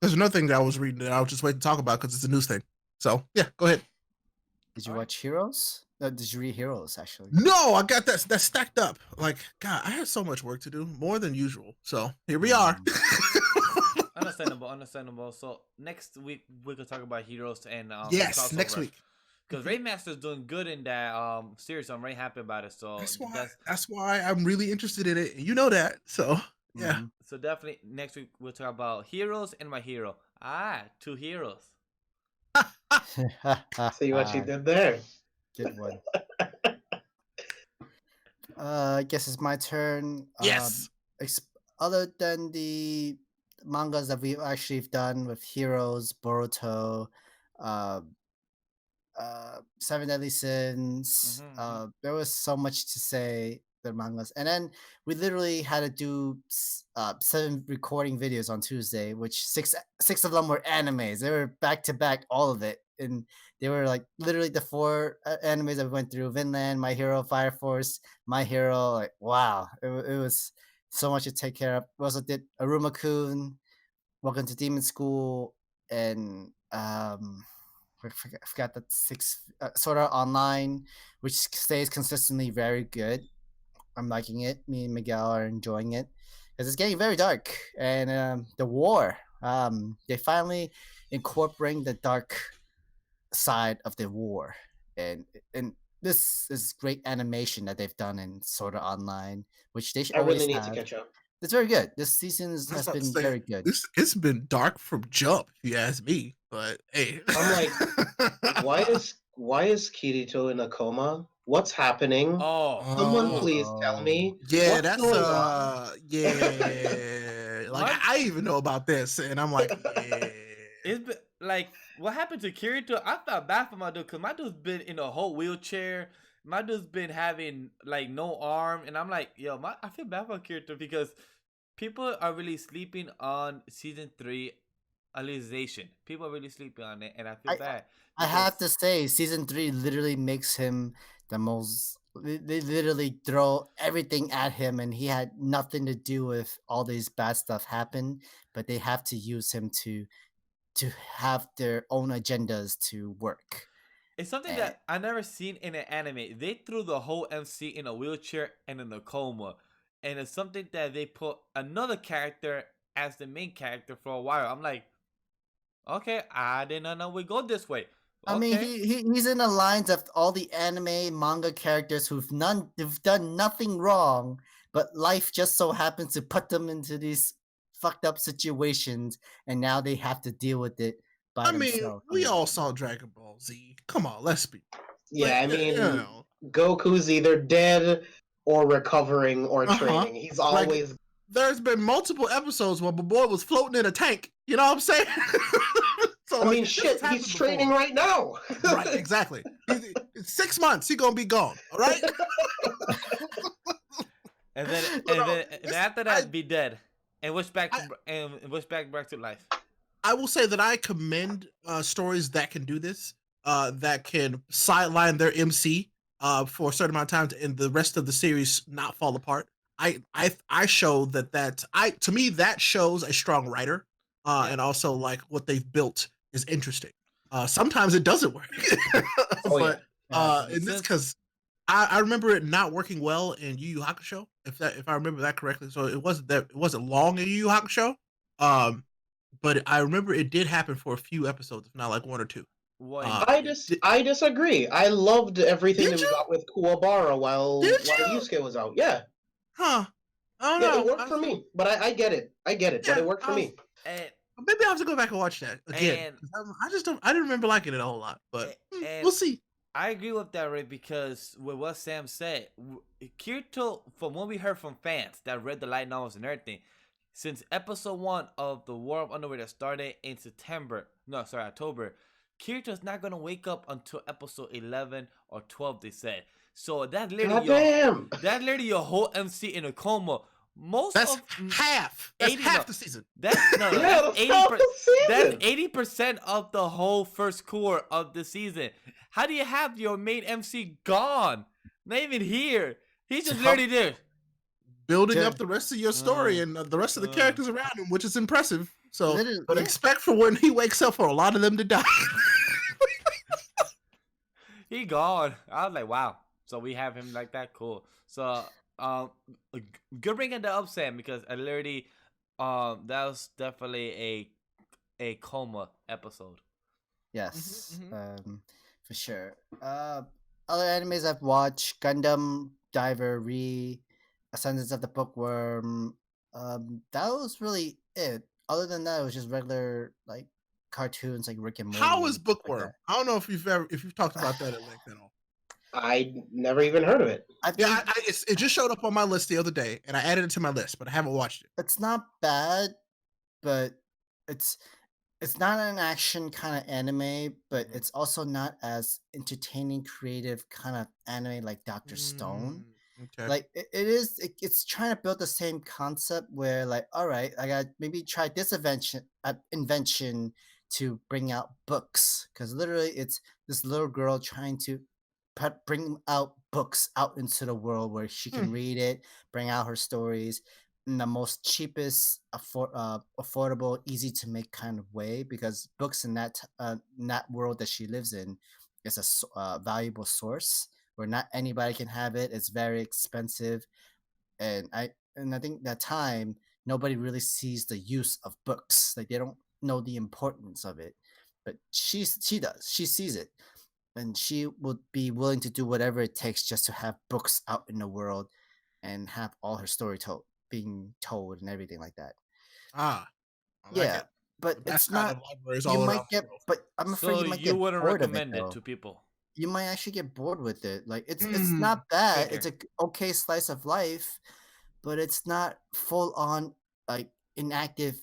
there's another thing that I was reading that I was just waiting to talk about because it's a news thing. So yeah, go ahead. Did you watch Heroes? Did you read Heroes, actually? No, I got that stacked up. Like, God, I had so much work to do, more than usual. So here we are. Understandable. So next week we could talk about Heroes and yes, next week. Because Rainmaster's doing good in that series, so I'm very happy about it. So that's why I'm really interested in it. You know that, so yeah. Mm-hmm. So definitely next week we'll talk about Heroes and My Hero. 2 heroes. See what you did there. Good one. I guess it's my turn. Yes. Other than the mangas that we've actually done with Heroes, Boruto, Seven Deadly Sins, there was so much to say. The mangas, and then we literally had to do 7 recording videos on Tuesday, which six of them were animes. They were back to back, all of it, and they were like literally the 4 animes that we went through: Vinland, My Hero, Fire Force, My Hero. Like, wow, it was so much to take care of. We also did Aruma-kun, Welcome to Demon School, and I forgot that 6 Sword Art Online, which stays consistently very good. I'm liking it. Me and Miguel are enjoying it because it's getting very dark. And the war, they finally incorporating the dark side of the war, and this is great animation that they've done in Sword Art Online, which they I always really need have. to catch up. It's very good. This season has been very good. It's been dark from jump, if you ask me. But hey, I'm like, why is Kirito in a coma? What's happening? Someone please tell me. Yeah, what's that's going on? yeah. Like I even know about this, and I'm like, yeah. It's been, like, what happened to Kirito? I felt bad for my dude because my dude's been in a whole wheelchair. My dude's been having like no arm, and I'm like, yo, I feel bad for Kirito because people are really sleeping on season 3 Alicization. People are really sleeping on it, and I feel bad. I have to say, season 3 literally makes him the most. They literally throw everything at him, and he had nothing to do with all these bad stuff happen. But they have to use him to have their own agendas to work. It's something that I never seen in an anime. They threw the whole MC in a wheelchair and in a coma, and it's something that they put another character as the main character for a while. I'm like, okay, I didn't know we go this way. Okay. I mean, he's in the lines of all the anime manga characters who've done nothing wrong, but life just so happens to put them into these fucked up situations, and now they have to deal with it by themselves. We all saw Dragon Ball Z. Come on, let's be. Yeah, I mean, Goku's either dead or recovering or training. He's always. Like, there's been multiple episodes where the boy was floating in a tank. You know what I'm saying? So, I mean, shit, he's training right now. Right, exactly. In 6 months, he's gonna be gone. All right. and then after that, be dead and wish back to life. I will say that I commend stories that can do this, that can sideline their MC for a certain amount of time, and the rest of the series not fall apart. I show to me that shows a strong writer, and also like what they've built is interesting. Sometimes it doesn't work, but in this, because I remember it not working well in Yu Yu Hakusho, if I remember that correctly. So it wasn't long in Yu Yu Hakusho, but I remember it did happen for a few episodes, if not like 1 or 2. I disagree. I loved everything that we got with Kuwabara while Yusuke was out. Yeah. Huh. I don't know. It worked for me, but I get it. Yeah, but it worked for me. Maybe I have to go back and watch that again. I didn't remember liking it a whole lot, but we'll see. I agree with that, Ray, because with what Sam said, Kirito, from what we heard from fans that read the light novels and everything, since episode 1 of the War of Underwear that started in October, Kirito's not gonna wake up until episode 11 or 12. They said so. That's literally your whole MC in a coma. That's half the season. That's 80% of the whole first core of the season. How do you have your main MC gone? Not even here. He's just literally there, building up the rest of your story and the rest of the characters around him, which is impressive. So, but expect for when he wakes up for a lot of them to die. He gone. I was like, wow. So we have him like that. Cool. So, good bringing that up, Sam, because I literally, that was definitely a coma episode. Yes, for sure. Other animes I've watched: Gundam, Diver, Ascendance of the Bookworm. That was really it. Other than that, it was just regular like cartoons like Rick and Morty. How is Bookworm? Like I don't know if you've talked about that at length at all. I never even heard of it. It just showed up on my list the other day, and I added it to my list, but I haven't watched it. It's not bad, but it's not an action kind of anime, but it's also not as entertaining, creative kind of anime like Dr. Stone. Okay. Like it's trying to build the same concept where like, all right, I got maybe try this invention to bring out books, because literally it's this little girl trying to bring out books out into the world where she can read it, bring out her stories in the most cheapest, affordable, easy to make kind of way, because books in that world that she lives in is a valuable source where not anybody can have it. It's very expensive, and I think that time nobody really sees the use of books. Like they don't know the importance of it, but she does. She sees it. and she would be willing to do whatever it takes just to have books out in the world and have all her story being told and everything like that. I like Yeah, it. but The it's best kind not. of libraries You all might around the get, world. but I'm afraid So you might you get wouldn't bored of it recommend it though. to people? You might actually get bored with it. Like it's Mm, not bad. fair. It's a okay slice of life, but it's not full on like inactive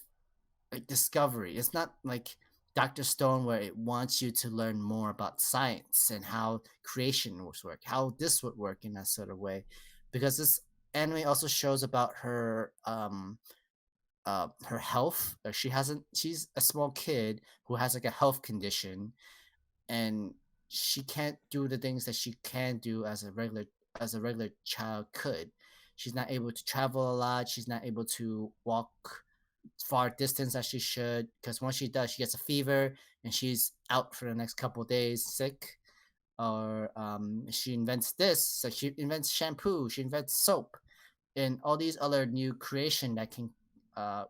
like discovery. It's not like Dr. Stone where it wants you to learn more about science and how creation would work, how this would work in that sort of way. Because this anime also shows about her health. She's a small kid who has like a health condition, and she can't do the things that she can do as a regular child could. She's not able to travel a lot. She's not able to walk far distance as she should, because once she does, she gets a fever and she's out for the next couple of days sick. Or she invents this. So she invents shampoo. She invents soap, and all these other new creation that can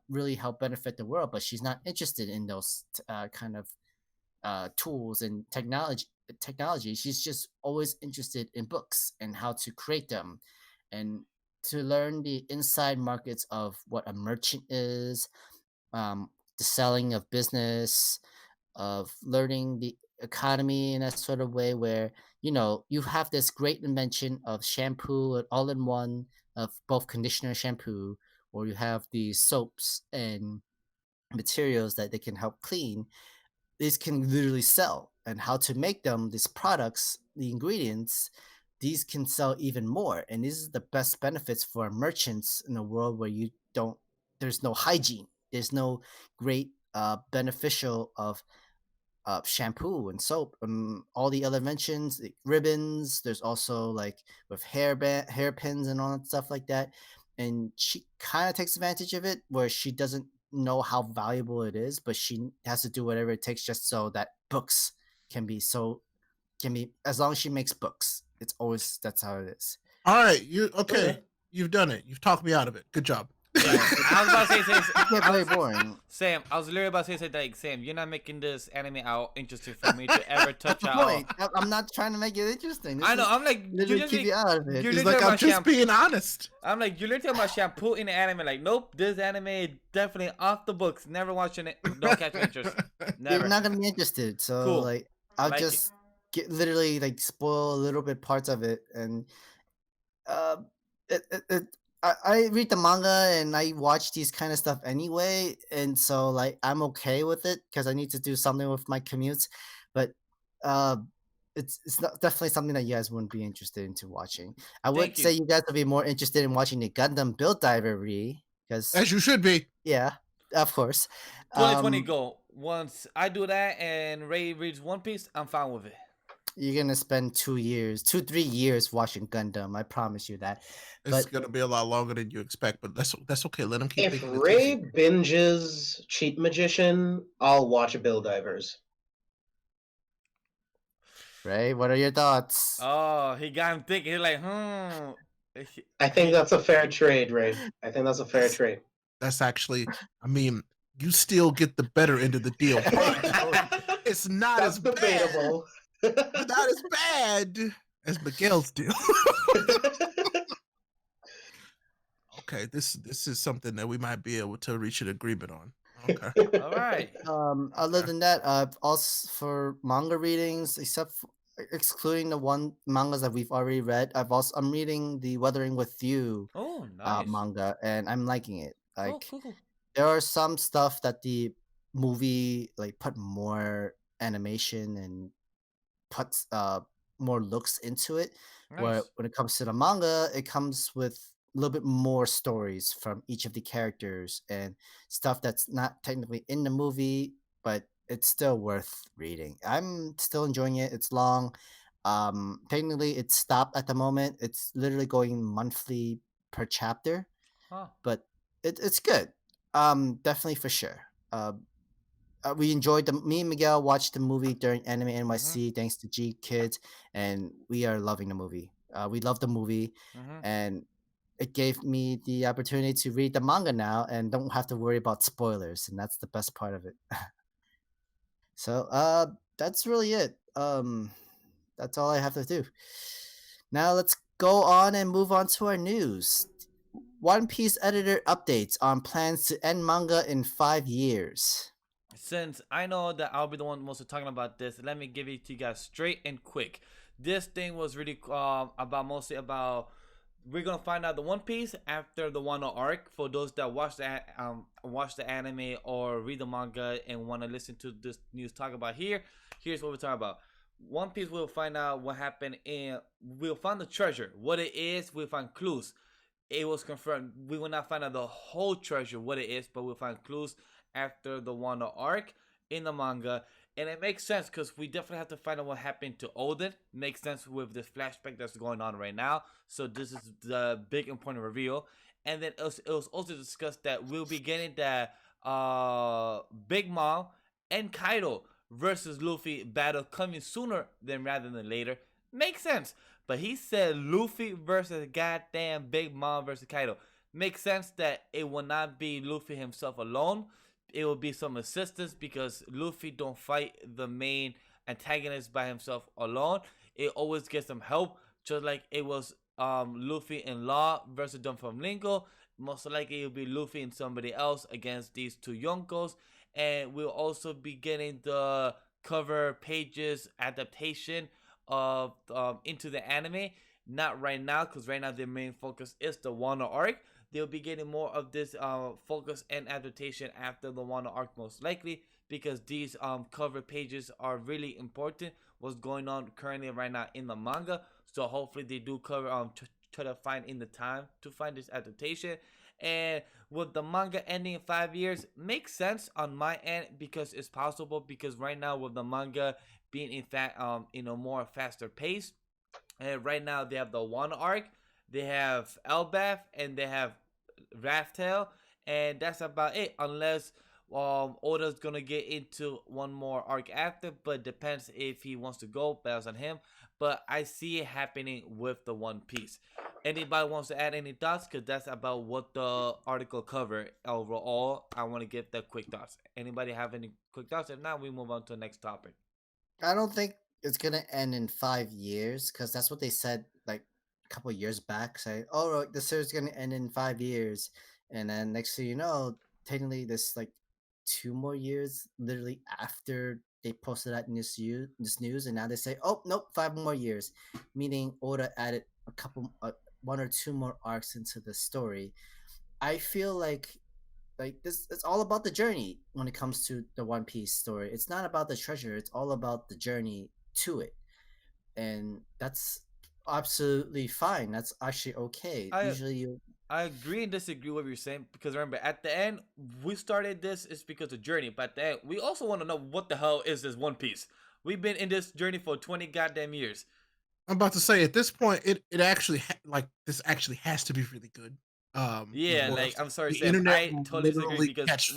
really help benefit the world. But she's not interested in those kind of tools and technology. She's just always interested in books and how to create them, and to learn the inside markets of what a merchant is, the selling of business, of learning the economy in a sort of way where you have this great invention of shampoo and all in one, of both conditioner and shampoo, or you have these soaps and materials that they can help clean. These can literally sell, and how to make them, these products, the ingredients, these can sell even more. And this is the best benefits for merchants in a world where there's no hygiene, there's no great beneficial of shampoo and soap and all the other inventions, like ribbons. There's also like with hairpins and all that stuff like that. And she kind of takes advantage of it, where she doesn't know how valuable it is, but she has to do whatever it takes just so that books can be, as long as she makes books. It's always, that's how it is. All right, okay. You've done it. You've talked me out of it. Good job. I was about to say, very boring. Sam, I was literally about to say, like, Sam, you're not making this anime out interesting for me to ever touch That's the point. I'm not trying to make it interesting. I know. I'm like, literally keep you out of it. He's like, I'm just being honest. I'm like, you're literally talking about shampoo in the anime. Like, nope, this anime is definitely off the books. Never watching it. Don't catch my interest. Never. You're not gonna be interested. So Cool. like, I'll like just literally like spoil a little bit parts of it, and I read the manga and I watch these kind of stuff anyway, and so like I'm okay with it because I need to do something with my commutes. But it's not, definitely something that you guys wouldn't be interested into watching. I would say you guys would be more interested in watching the Gundam Build Diver because as you should be. Yeah, of course. 2020 goal. Once I do that and Ray reads One Piece, I'm fine with it. You're gonna spend 3 years watching Gundam. I promise you that. It's gonna be a lot longer than you expect, but that's okay. Let him keep. If Ray binges Cheat Magician, I'll watch Bill Divers. Ray, what are your thoughts? Oh, he got him thinking. He's like, I think that's a fair trade, Ray. I think that's a fair trade. That's actually, I mean, you still get the better end of the deal. It's not as debatable. Not as bad as Miguel's deal. Okay, this is something that we might be able to reach an agreement on. Okay. All right. Other than that, also for manga readings, excluding the one mangas that we've already read, I'm reading the Weathering with You manga, and I'm liking it. Like, cool. There are some stuff that the movie like put more animation and puts more looks into it. Nice. Where when it comes to the manga, it comes with a little bit more stories from each of the characters and stuff that's not technically in the movie, but it's still worth reading. I'm still enjoying it. It's long. Technically it's stopped at the moment. It's literally going monthly per chapter. But it's good. Definitely for sure. We enjoyed me and Miguel watched the movie during Anime NYC thanks to G Kids, and we are loving the movie. We love the movie, and it gave me the opportunity to read the manga now and don't have to worry about spoilers, and that's the best part of it. So that's really it. That's all I have to do. Now let's go on and move on to our news. One Piece editor updates on plans to end manga in 5 years. Since I know that I'll be the one mostly talking about this, let me give it to you guys straight and quick. This thing was really mostly about we're gonna find out the One Piece after the Wano arc. For those that watch the anime or read the manga and want to listen to this news talk about here, here's what we're talking about. One Piece will find out what happened and we'll find the treasure, what it is. We'll find clues. It was confirmed. We will not find out the whole treasure, what it is, but we'll find clues after the Wano arc in the manga. And it makes sense because we definitely have to find out what happened to Odin. Makes sense with this flashback that's going on right now. So this is the big important reveal. And then it was also discussed that we'll be getting that Big Mom and Kaido versus Luffy battle coming sooner than rather than later. Makes sense. But he said Luffy versus goddamn Big Mom versus Kaido. Makes sense that it will not be Luffy himself alone. It will be some assistance because Luffy don't fight the main antagonist by himself alone. It always gets some help, just like it was Luffy and Law versus Doflamingo. Most likely it will be Luffy and somebody else against these two Yonkos. And we'll also be getting the cover pages adaptation of into the anime. Not right now, because right now their main focus is the Wano arc. They'll be getting more of this focus and adaptation after the Wano arc, most likely, because these cover pages are really important. What's going on currently right now in the manga. So hopefully they do cover try to find in the time to find this adaptation. And with the manga ending in 5 years, makes sense on my end because it's possible. Because right now with the manga being in fact in a more faster pace, and right now they have the Wano arc. They have Elbaf and they have Raftail, and that's about it. Unless Oda's gonna get into one more arc after, but depends if he wants to go. That's on him. But I see it happening with the One Piece. Anybody wants to add any thoughts? Because that's about what the article covered overall. I want to give the quick thoughts. Anybody have any quick thoughts? If not, we move on to the next topic. I don't think it's gonna end in 5 years because that's what they said like a couple years back. Say, oh, the series is gonna end in 5 years, and then next thing you know, technically this like 2 more years, literally after they posted that this news, and now they say, oh nope, 5 more years, meaning Oda added a couple, 1 or 2 more arcs into the story. I feel like this, it's all about the journey when it comes to the One Piece story. It's not about the treasure, it's all about the journey to it, and that's absolutely fine. That's actually okay. I agree and disagree with what you're saying, because remember at the end we started this is because of journey, but at the end we also want to know what the hell is this One Piece. We've been in this journey for 20 goddamn years. I'm about to say at this point it actually this actually has to be really good. Yeah, like I'm sorry, Sam, I totally disagree because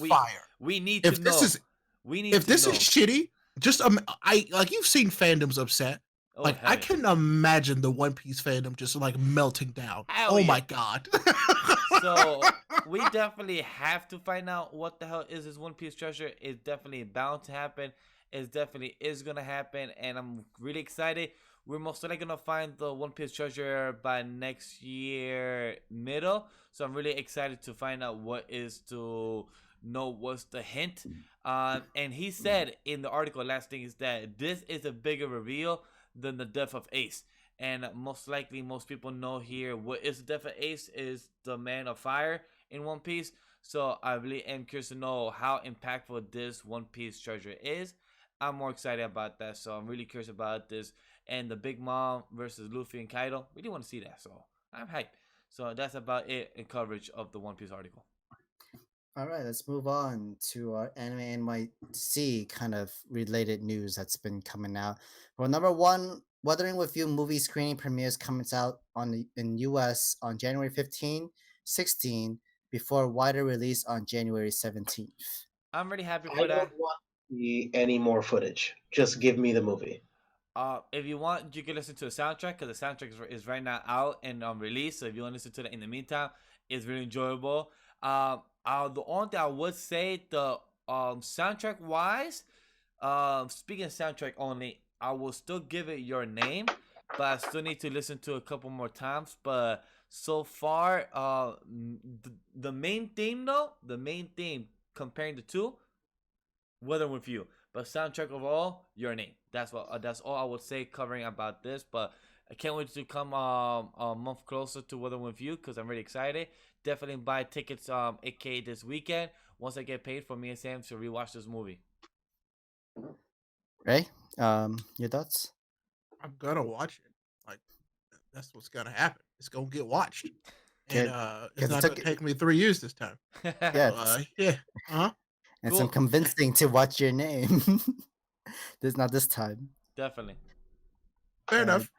we need to know. If this is shitty, just I like, you've seen fandoms upset. Oh, like I can imagine the One Piece fandom just like melting down. My god. So we definitely have to find out what the hell is this One Piece treasure. It's definitely bound to happen. It definitely is gonna happen, and I'm really excited. We're most likely gonna find the One Piece treasure by next year middle. So I'm really excited to find out what is to know what's the hint. And he said in the article, last thing is that this is a bigger reveal than the death of Ace. And most likely most people know here what is the death of Ace is the Man of Fire in One Piece. So I really am curious to know how impactful this One Piece treasure is. I'm more excited about that, so I'm really curious about this. And the Big Mom versus Luffy and Kaido, we didn't want to see that, so I'm hyped. So that's about it in coverage of the One Piece article. All right, let's move on to our Anime NYC kind of related news that's been coming out. Well, number one, Wuthering With You movie screening premieres comes out in US on January 15, 16, before wider release on January 17th. I'm really happy for that. I don't want to see any more footage. Just give me the movie. If you want, you can listen to the soundtrack, because the soundtrack is right now out and on release. So if you want to listen to that in the meantime, it's really enjoyable. The only thing I would say, the soundtrack wise, speaking of soundtrack only, I will still give it Your Name, but I still need to listen to it a couple more times. But so far, the main theme comparing the two, Weather With You. But soundtrack overall, Your Name. That's all I would say covering about this. But I can't wait to come a month closer to Weather With You because I'm really excited. Definitely buy tickets aka this weekend once I get paid for me and Sam to rewatch this movie. Ray, your thoughts? I'm gonna watch it. Like that's what's gonna happen. It's gonna get watched. And it's not gonna take me 3 years this time. Yeah. Yeah. Uh-huh. And some convincing to watch Your Name. Not this time. Definitely. Fair enough.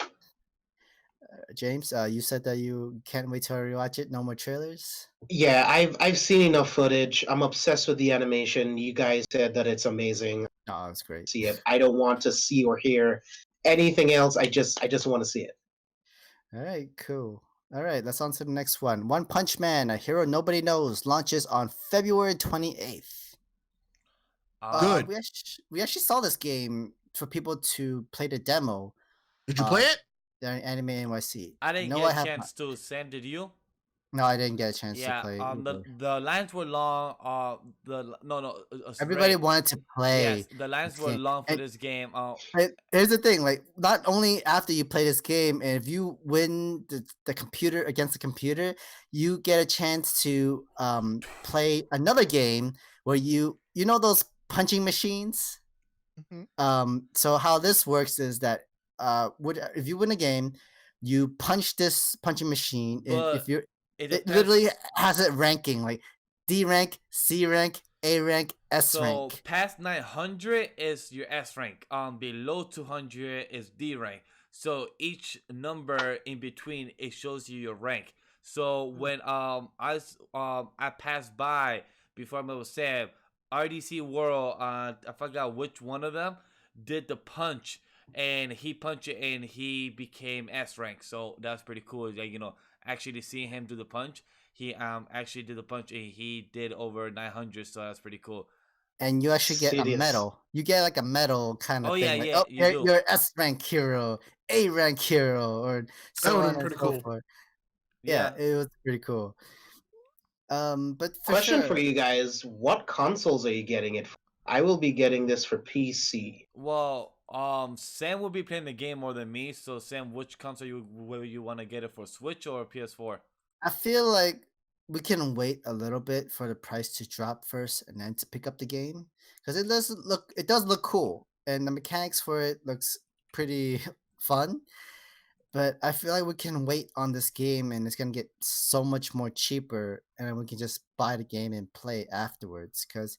James, you said that you can't wait to rewatch it. No more trailers. Yeah, I've seen enough footage. I'm obsessed with the animation. You guys said that it's amazing. Oh, it's great. See it. I don't want to see or hear anything else. I just want to see it. All right, cool. All right, let's on to the next one. One Punch Man, a hero nobody knows, launches on February 28th. Good. We actually saw this game for people to play the demo. Did you play it? The Anime NYC. I didn't get a chance to. Sam, did you? No, I didn't get a chance to play. The lines were long. Everybody wanted to play. Yes, the lines were long for this game. Here's the thing: like, not only after you play this game, and if you win the computer against the computer, you get a chance to play another game where you know those punching machines. Mm-hmm. So how this works is that if you win a game, you punch this punching machine. If you're it literally has a ranking like D rank, C rank, A rank, S rank. So past 900 is your S rank. Below 200 is D rank. So each number in between it shows you your rank. So when I passed by before I met with Sam, RDC World, I forgot which one of them did the punch, and he punched it and he became S rank. So that's pretty cool. Like, actually seeing him do the punch, he actually did the punch and he did over 900. So that's pretty cool. And you actually get a medal. You get like a medal kind of thing. Yeah, you're S rank hero, A rank hero, or so on and so forth. Yeah, it was pretty cool. But question for you guys: what consoles are you getting it for? I will be getting this for PC. Well, Sam will be playing the game more than me. So Sam, which console will you want to get it for? Switch or PS4? I feel like we can wait a little bit for the price to drop first, and then to pick up the game, because it does look cool, and the mechanics for it looks pretty fun. But I feel like we can wait on this game, and it's gonna get so much more cheaper, and then we can just buy the game and play afterwards. Because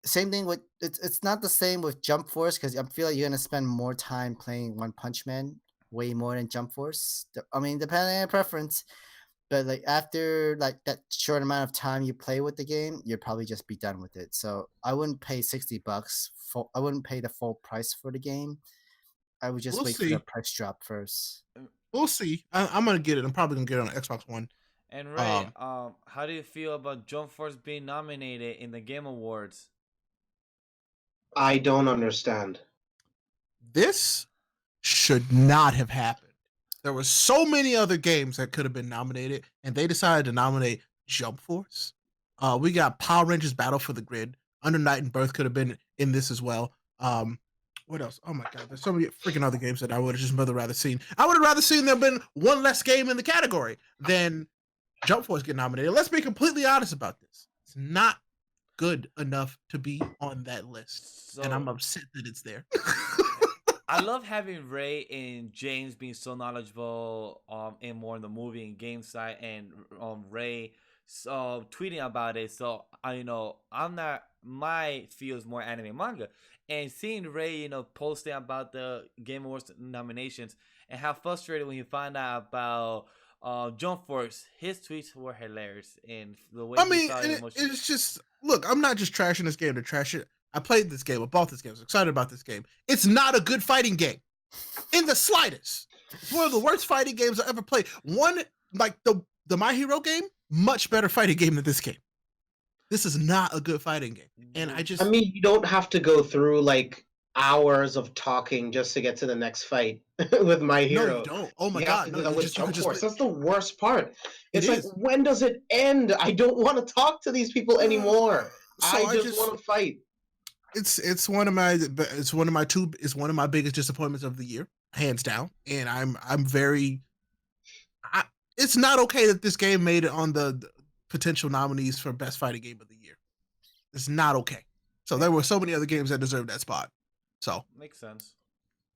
same thing with it's not the same with Jump Force, because I feel like you're gonna spend more time playing One Punch Man, way more than Jump Force. I mean, depending on your preference. But like after like that short amount of time you play with the game, you'll probably just be done with it. So I wouldn't pay $60 I wouldn't pay the full price for the game. I would just wait for the price drop first. We'll see. I'm gonna get it. I'm probably gonna get it on Xbox One. And Ray, how do you feel about Jump Force being nominated in the Game Awards? I don't understand. This should not have happened. There were so many other games that could have been nominated, and they decided to nominate Jump Force. We got Power Rangers Battle for the Grid. Under Night and Birth could have been in this as well. What else? Oh my God, there's so many freaking other games that I would have just rather seen. I would have rather seen there been one less game in the category than Jump Force get nominated. Let's be completely honest about this. It's not good enough to be on that list, and I'm upset that it's there. I love having Ray and James being so knowledgeable and more in the movie and game side, and Ray tweeting about it. So my field is more anime manga, and seeing Ray posting about the Game Awards nominations and how frustrated when he found out about Jump Force, his tweets were hilarious, and the way it's just, look, I'm not just trashing this game to trash it. I played this game. I bought this game. I was excited about this game. It's not a good fighting game in the slightest. It's one of the worst fighting games I ever played. One, like the My Hero game, much better fighting game than this game. This is not a good fighting game. And you don't have to go through like hours of talking just to get to the next fight with my hero. No, you don't. Oh my god, no, with Jump Force. That's the worst part. It's like, is. when does it end? I don't want to talk to these people anymore. So I just want to fight. It's one of my biggest disappointments of the year, hands down. And I'm very. It's not okay that this game made it on the potential nominees for best fighting game of the year. It's not okay. So there were so many other games that deserved that spot. So makes sense.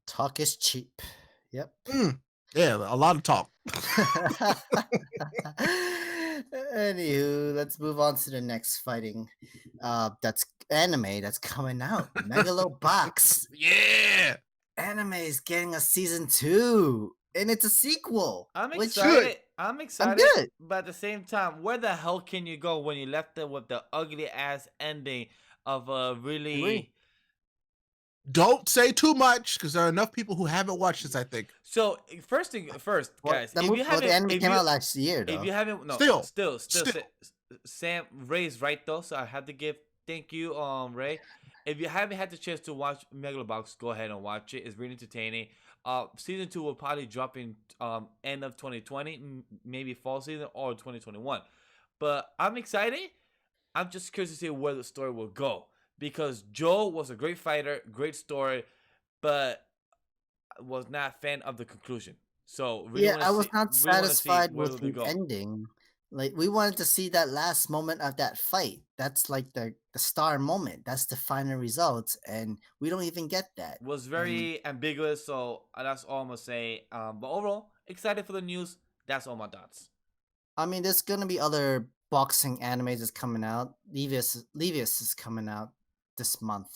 Talk is cheap. Yep. Yeah, a lot of talk. Anywho, let's move on to the next fighting. That's anime that's coming out. Megalobox. Yeah. Anime is getting a season 2. And it's a sequel. I'm excited. I'm good. But at the same time, where the hell can you go when you left it with the ugly ass ending of a really... Don't say too much, because there are enough people who haven't watched this, I think. So first, guys, the anime came out last year, though. If you haven't, still, Sam, Ray's right though. So I have to thank you, Ray. If you haven't had the chance to watch Megalobox, go ahead and watch it. It's really entertaining. Season 2 will probably drop in end of 2020, maybe fall season or 2021. But I'm excited. I'm just curious to see where the story will go, because Joe was a great fighter, great story, but was not a fan of the conclusion. So I was not satisfied with the ending. Like, we wanted to see that last moment of that fight. That's like the star moment. That's the final result, and we don't even get that. It was very ambiguous, so that's all I'm gonna say. But overall, excited for the news. That's all my thoughts. I mean, there's gonna be other boxing animes that's coming out. Levius is coming out this month.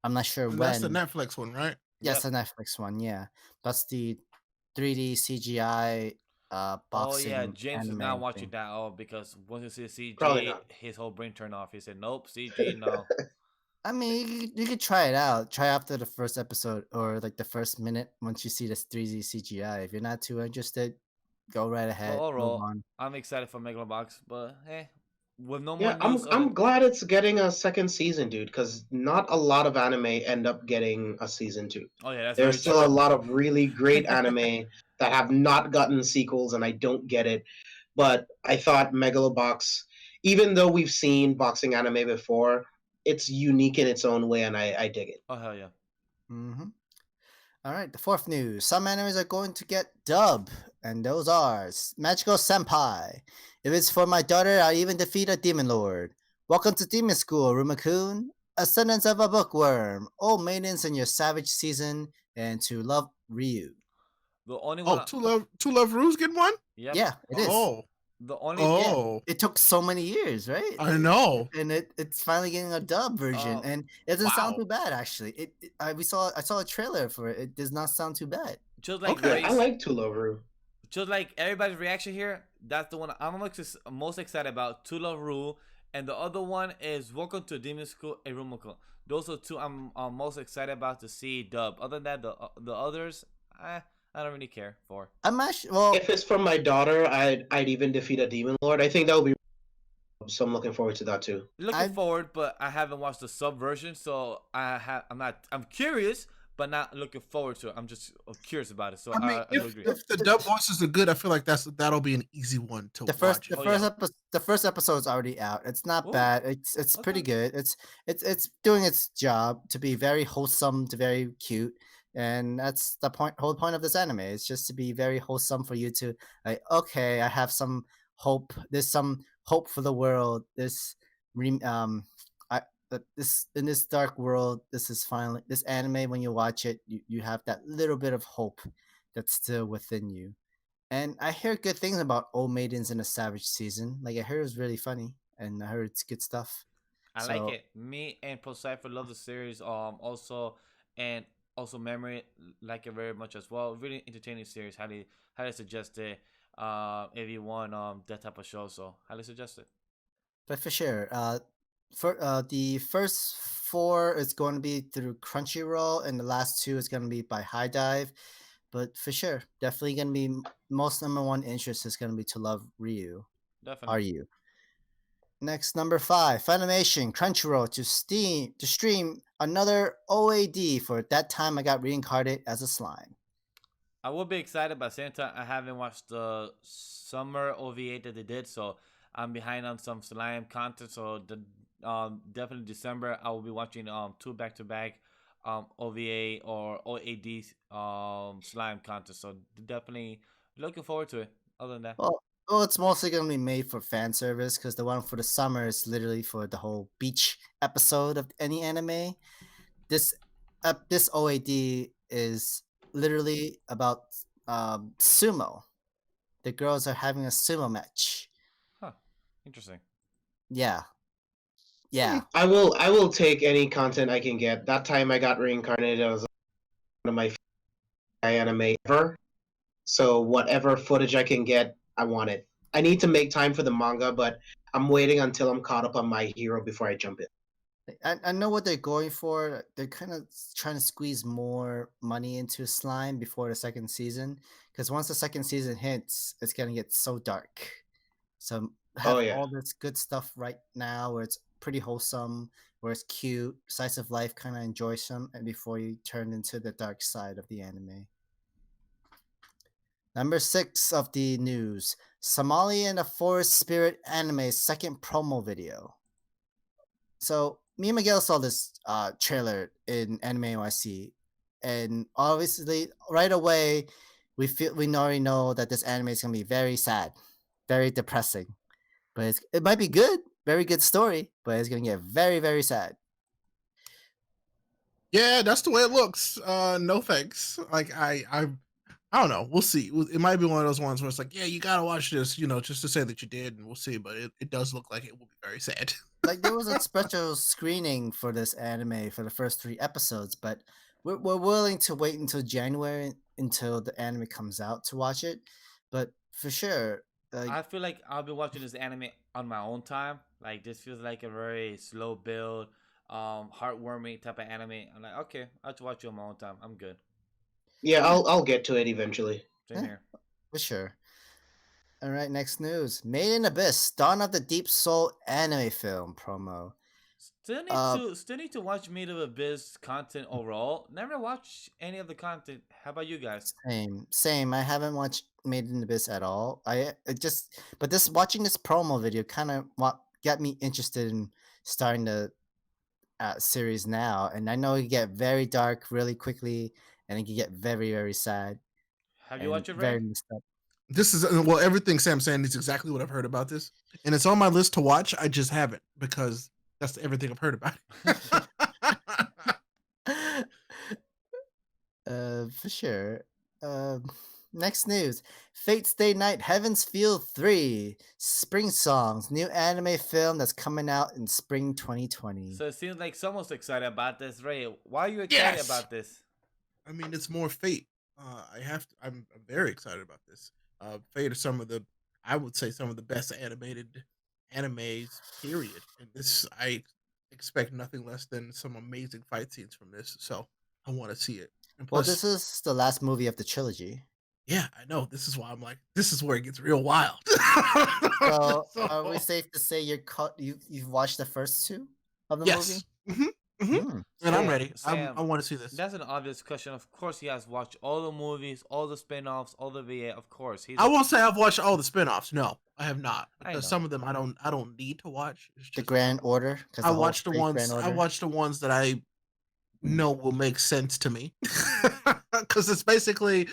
I'm not sure when. That's the Netflix one, right? Yes, the Netflix one. Yeah, that's the 3D CGI. Boxing. Oh yeah, James is not watching that because once you see CG, his whole brain turned off. He said, "Nope, CG, no." I mean, you could try it out. Try after the first episode or like the first minute once you see this 3D CGI. If you're not too interested, go right ahead. Well, overall, I'm excited for Megalobox, but with no more. Yeah, I'm glad it's getting a second season, dude. Because not a lot of anime end up getting a season 2. Oh yeah, there's still a lot of really great anime that have not gotten sequels, and I don't get it. But I thought Megalobox, even though we've seen boxing anime before, it's unique in its own way, and I dig it. Oh hell yeah. All right, the fourth news. Some animes are going to get dub, and those are Magical Senpai. If it's for my daughter, I'll even defeat a demon lord. Welcome to Demon School, Rumakun. Ascendance of a Bookworm. Old Maidens in Your Savage Season, and To Love Ryu. The only one. To Love Ryu's getting one? Yep. Yeah, it is. The only it took so many years, right? I know. And it's finally getting a dub version, and it doesn't sound too bad actually. I saw a trailer for it. It does not sound too bad. Just like I like To Love Ryu. Just like everybody's reaction here, that's the one I'm most excited about. To Love Ryu, and the other one is Welcome to Demon School Irumako. Those are two I'm most excited about to see dub. Other than that, the others, I don't really care for. I'm actually if it's from my daughter, I'd even defeat a demon lord. I think that would be. So I'm looking forward to that too. Looking forward, but I haven't watched the sub version, so I'm curious, but not looking forward to it. I'm just curious about it. So I mean, if the dub voices are good, I feel like that'll be an easy one to watch. The first episode's already out. It's not bad. It's pretty good. It's doing its job to be very wholesome to very cute. And that's the whole point of this anime. It's just to be very wholesome for you to like, okay, I have some hope. There's some hope for the world. This in this dark world, this is finally this anime. When you watch it, you have that little bit of hope that's still within you. And I hear good things about Old Maidens in a Savage Season. Like, I heard it was really funny, and I heard it's good stuff. I like it. Me and Poseidon love the series. Also Memory like it very much as well. Really entertaining series. Highly suggest it. If you want that type of show, so highly suggest it. But for sure, for the first 4 is going to be through Crunchyroll, and the last 2 is going to be by High Dive. But for sure, definitely going to be most number 1 interest is going to be To Love Ryu. Definitely. Are you? Next, number 5, Funimation, Crunchyroll to stream another OAD for That Time I Got Reincarnated as a Slime. I will be excited, but at the same time, I haven't watched the summer OVA that they did, so I'm behind on some slime content. So definitely December, I will be watching 2 back-to-back OVA or OAD slime content. So definitely looking forward to it. Other than that, well, it's mostly gonna be made for fan service because the one for the summer is literally for the whole beach episode of any anime. This OAD is literally about sumo. The girls are having a sumo match. huh? Interesting. Yeah. I will take any content I can get. That Time I Got Reincarnated was one of my favorite anime ever. So whatever footage I can get, I want it. I need to make time for the manga, but I'm waiting until I'm caught up on My Hero before I jump in. I know what they're going for. They're kind of trying to squeeze more money into Slime before the second season, because once the second season hits, it's gonna get so dark. So have all this good stuff right now, where it's pretty wholesome, where it's cute, slice of life, kind of enjoy some, and before you turn into the dark side of the anime. Number 6 of the news: Somali and the Forest Spirit anime second promo video. So me and Miguel saw this trailer in Anime NYC, and obviously right away we already know that this anime is gonna be very sad, very depressing. But it might be good, very good story, but it's gonna get very, very sad. Yeah, that's the way it looks. No thanks. Like I don't know. We'll see. It might be one of those ones where it's like, yeah, you gotta watch this, just to say that you did, and we'll see. But it does look like it will be very sad. Like there was a special screening for this anime for the first 3 episodes, but we're willing to wait until January until the anime comes out to watch it. But for sure, I feel like I'll be watching this anime on my own time. Like this feels like a very slow build, heartwarming type of anime. I'm like, okay, I'll just watch it on my own time. I'm good. Yeah, I'll get to it eventually. Same here. For sure. All right, next news: Made in Abyss, Dawn of the Deep Soul anime film promo. Still need to watch Made of Abyss content overall. Never watched any of the content. How about you guys? Same. I haven't watched Made in Abyss at all. But watching this promo video kind of got me interested in starting the series now. And I know it can get very dark really quickly, and it can get very, very sad. Have you watched it, Ray? This is everything Sam's saying is exactly what I've heard about this, and it's on my list to watch. I just haven't because that's everything I've heard about it. For sure. Next news: Fate Stay Night Heaven's Feel 3 Spring Songs, new anime film that's coming out in spring 2020. So it seems like someone's excited about this, Ray. Why are you excited about this? I mean, it's more Fate. I'm very excited about this. Fate is I would say some of the best animated animes, period. And this, I expect nothing less than some amazing fight scenes from this. So I want to see it. And plus, this is the last movie of the trilogy. Yeah, I know. This is why I'm like, this is where it gets real wild. So, are we safe to say you've watched the first 2 of the movie? Mm-hmm. Mm-hmm. And I'm ready. Sam, I want to see this. That's an obvious question. Of course, he has watched all the movies, all the spin-offs, all the VA. Of course, I won't say I've watched all the spin-offs. No, I have not. Because some of them I don't need to watch. It's just the Grand Order. I watched the ones. I watched the ones that I know will make sense to me. Because it's basically,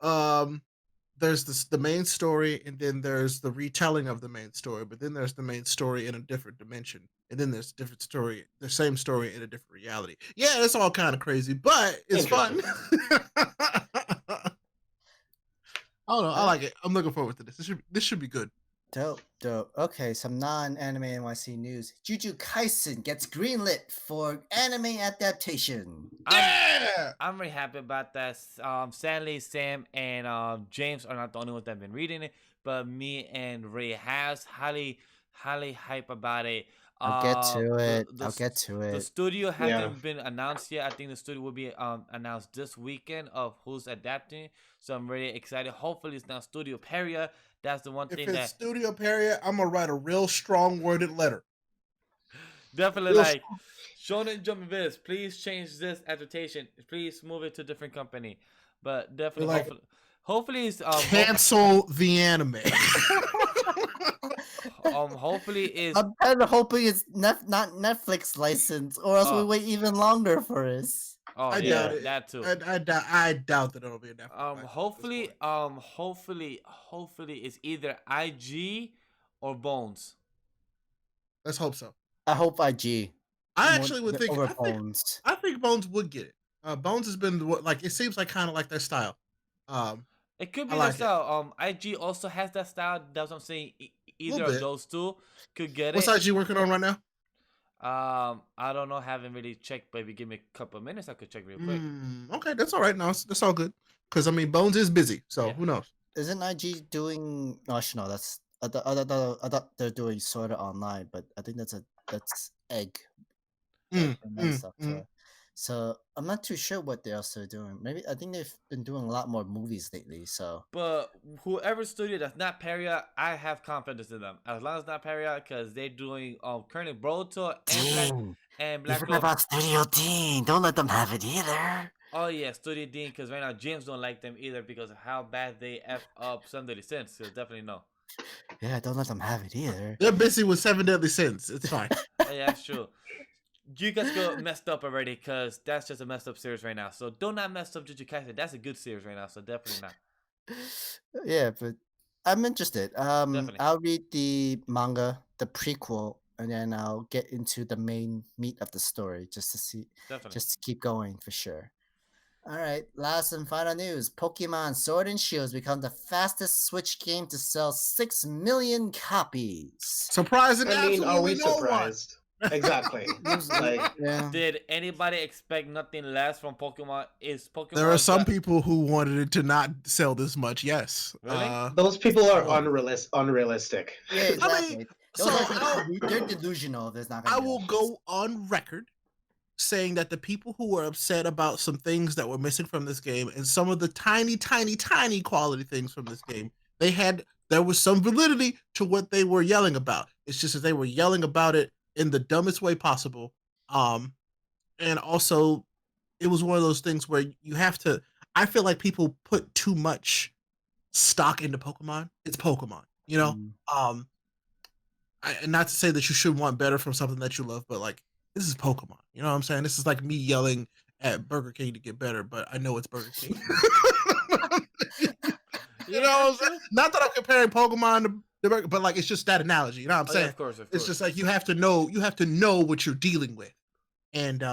there's the main story, and then there's the retelling of the main story, but then there's the main story in a different dimension, and then there's different story, the same story in a different reality. Yeah, it's all kind of crazy, but it's fun. I don't know. I like it. I'm looking forward to this. This should be good. Dope. Okay, some non-anime NYC news. Jujutsu Kaisen gets greenlit for anime adaptation. I'm very happy about that. Sadly, Sam and James are not the only ones that have been reading it, but me and Ray has highly hype about it. I'll get to it. The studio hasn't been announced yet. I think the studio will be announced this weekend of who's adapting. So I'm really excited. Hopefully it's not Studio Peria. That's the one if thing it's that Studio Period, I'm gonna write a real strong worded letter. definitely like Shonen Jump Viz, please change this adaptation. Please move it to a different company. But definitely, like, hopefully it's cancel the anime. hopefully is. I'm kind of hoping it's not Netflix license, or else we wait even longer for this. Oh, I yeah, doubt it. that too. I doubt that it'll be a Netflix. Hopefully it's either IG or Bones. Let's hope so. I hope IG. I actually would think. Bones. I think Bones would get it. Bones has been like, it seems like kind of like their style. It could be their style. IG also has that style. That's what I'm saying. Either of those two could get it. What's IG working on right now? I don't know. Haven't really checked, but if you give me a couple of minutes, I could check real quick. Okay, that's all right. No, that's all good. Because I mean, Bones is busy, so who knows? Isn't IG doing? No, that's I thought they're doing Sword Art Online, but I think that's Egg. So I'm not too sure what they're also doing. Maybe I think they've been doing a lot more movies lately. So, but whoever studio that's not Paria, I have confidence in them. As long as not Paria, because they're doing currently Brotakus and Black. You forgot about Studio Dean. Don't let them have it either. Oh yeah, Studio Dean, because right now James don't like them either because of how bad they f up Seven Deadly Sins. So definitely no. Yeah, don't let them have it either. They're busy with Seven Deadly Sins. It's fine. Yeah, that's true. You guys got messed up already because that's just a messed up series right now. So do not mess up Jujutsu Kaisen. That's a good series right now. So definitely not. Yeah, but I'm interested. I'll read the manga, the prequel, and then I'll get into the main meat of the story just to see, just to keep going for sure. All right, last and final news. Pokemon Sword and Shield has become the fastest Switch game to sell 6 million copies. Surprising. I mean, are we surprised? Exactly. Did anybody expect nothing less from Pokemon? Is Pokemon? There are some people who wanted it to not sell this much. Yes, really? Those people are unrealistic. Yeah, exactly. I mean, they're delusional. There's not. I will go on record saying that the people who were upset about some things that were missing from this game and some of the tiny quality things from this game, there was some validity to what they were yelling about. It's just that they were yelling about it in the dumbest way possible. And also it was one of those things where you have to, I feel like people put too much stock into Pokemon. It's Pokemon, you know? And not to say that you should want better from something that you love, but like, this is Pokemon. You know what I'm saying? This is like me yelling at Burger King to get better, but I know it's Burger King. You know what I'm saying? Not that I'm comparing Pokemon to the Burger, but like, it's just that analogy. You know what I'm saying? Yeah, of course. It's just like you have to know what you're dealing with. And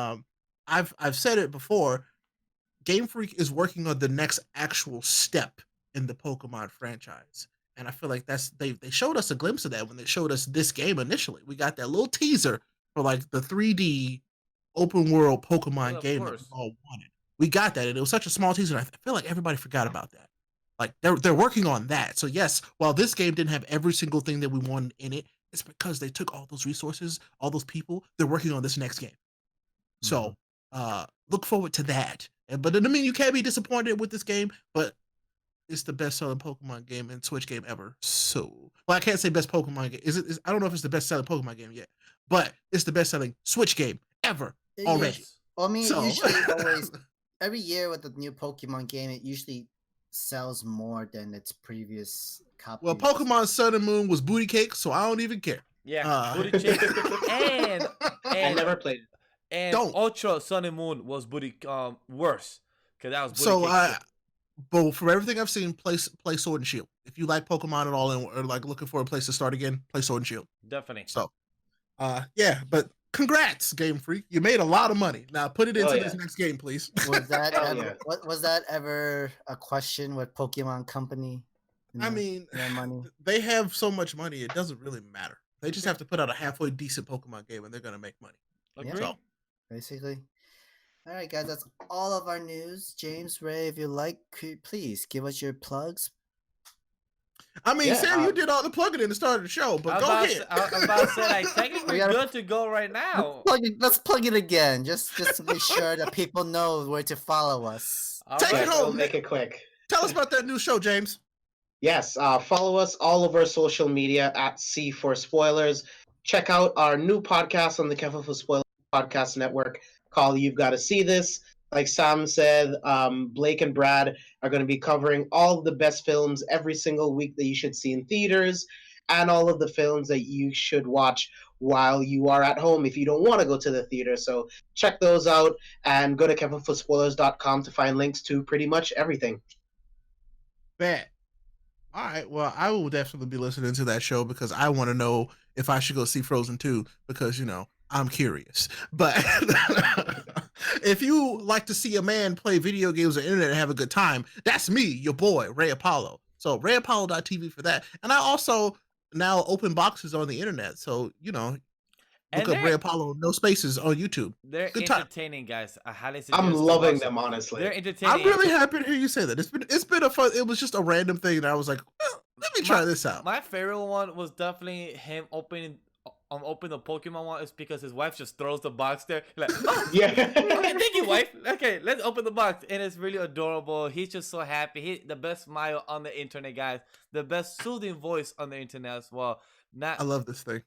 I've said it before. Game Freak is working on the next actual step in the Pokemon franchise. And I feel like they showed us a glimpse of that when they showed us this game initially. We got that little teaser for like the 3D open world Pokemon game that we all wanted. We got that, and it was such a small teaser. I feel like everybody forgot about that. Like they're working on that. So yes, while this game didn't have every single thing that we wanted in it, it's because they took all those resources, all those people. They're working on this next game. So look forward to that. But I mean, you can't be disappointed with this game, but it's the best-selling Pokemon game and Switch game ever. So, well, I can't say best Pokemon game. I don't know if it's the best-selling Pokemon game yet, but it's the best-selling Switch game ever already. Yes. I mean, usually always every year with the new Pokemon game, it usually sells more than its previous copy. Well, Pokemon Sun and Moon was booty cake, so I don't even care. Yeah, booty cake, and I never played it. And Ultra Sun and Moon was booty worse because that was booty cake. But for everything I've seen, play Sword and Shield. If you like Pokemon at all and are like looking for a place to start again, play Sword and Shield. Definitely. So, yeah, but congrats, Game Freak. You made a lot of money. Now put it into this next game, please. Was that was that ever a question with Pokemon Company? I mean, they have so much money, it doesn't really matter. They just have to put out a halfway decent Pokemon game, and they're gonna make money. Agree. So, basically. All right, guys, that's all of our news. James, Ray, if you like, please give us your plugs. I mean, Sam, you did all the plugging in the start of the show, but go ahead. I'm about to say, like, technically good to go right now. Let's plug it again, just to be sure that people know where to follow us. Take it home. We'll make it quick. Tell us about that new show, James. Yes, follow us all over social media at C4Spoilers. Check out our new podcast on the Careful for Spoilers podcast network called You've Got to See This. Like Sam said, Blake and Brad are going to be covering all of the best films every single week that you should see in theaters, and all of the films that you should watch while you are at home if you don't want to go to the theater. So check those out and go to kevinforspoilers.com to find links to pretty much everything. Bet. All right. Well, I will definitely be listening to that show because I want to know if I should go see Frozen 2 because, I'm curious. But if you like to see a man play video games on the internet and have a good time, that's me, your boy, Ray Apollo. So rayapollo.tv for that. And I also now open boxes on the internet. So, look up Ray Apollo, no spaces on YouTube. They're good entertaining, guys. I highly suggest. I'm loving them, honestly. They're entertaining. I'm really happy to hear you say that. It's been a fun. It was just a random thing that I was like, well, let me try this out. My favorite one was definitely him opening the Pokemon one. Is because his wife just throws the box there. Like, oh yeah, okay, thank you, wife. Okay, let's open the box, and it's really adorable. He's just so happy. The best smile on the internet, guys. The best soothing voice on the internet as well. I love this thing.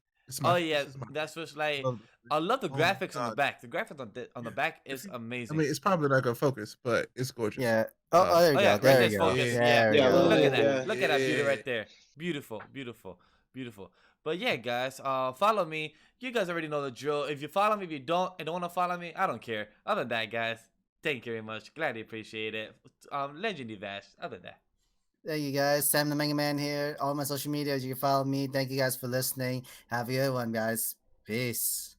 That's what's like. I love the graphics on the back. The graphics on the back is amazing. I mean, it's probably not gonna focus, but it's gorgeous. Yeah. There you go. There you go. Yeah. Look at that. Look at that beauty right there. Beautiful, beautiful, beautiful. But yeah, guys, follow me. You guys already know the drill. If you follow me, if you don't want to follow me, I don't care. Other than that, guys, thank you very much. Gladly appreciate it. Legend Vash. Other than that. Thank you guys. Sam the Mega Man here. All my social media, you can follow me. Thank you guys for listening. Have a good one, guys. Peace.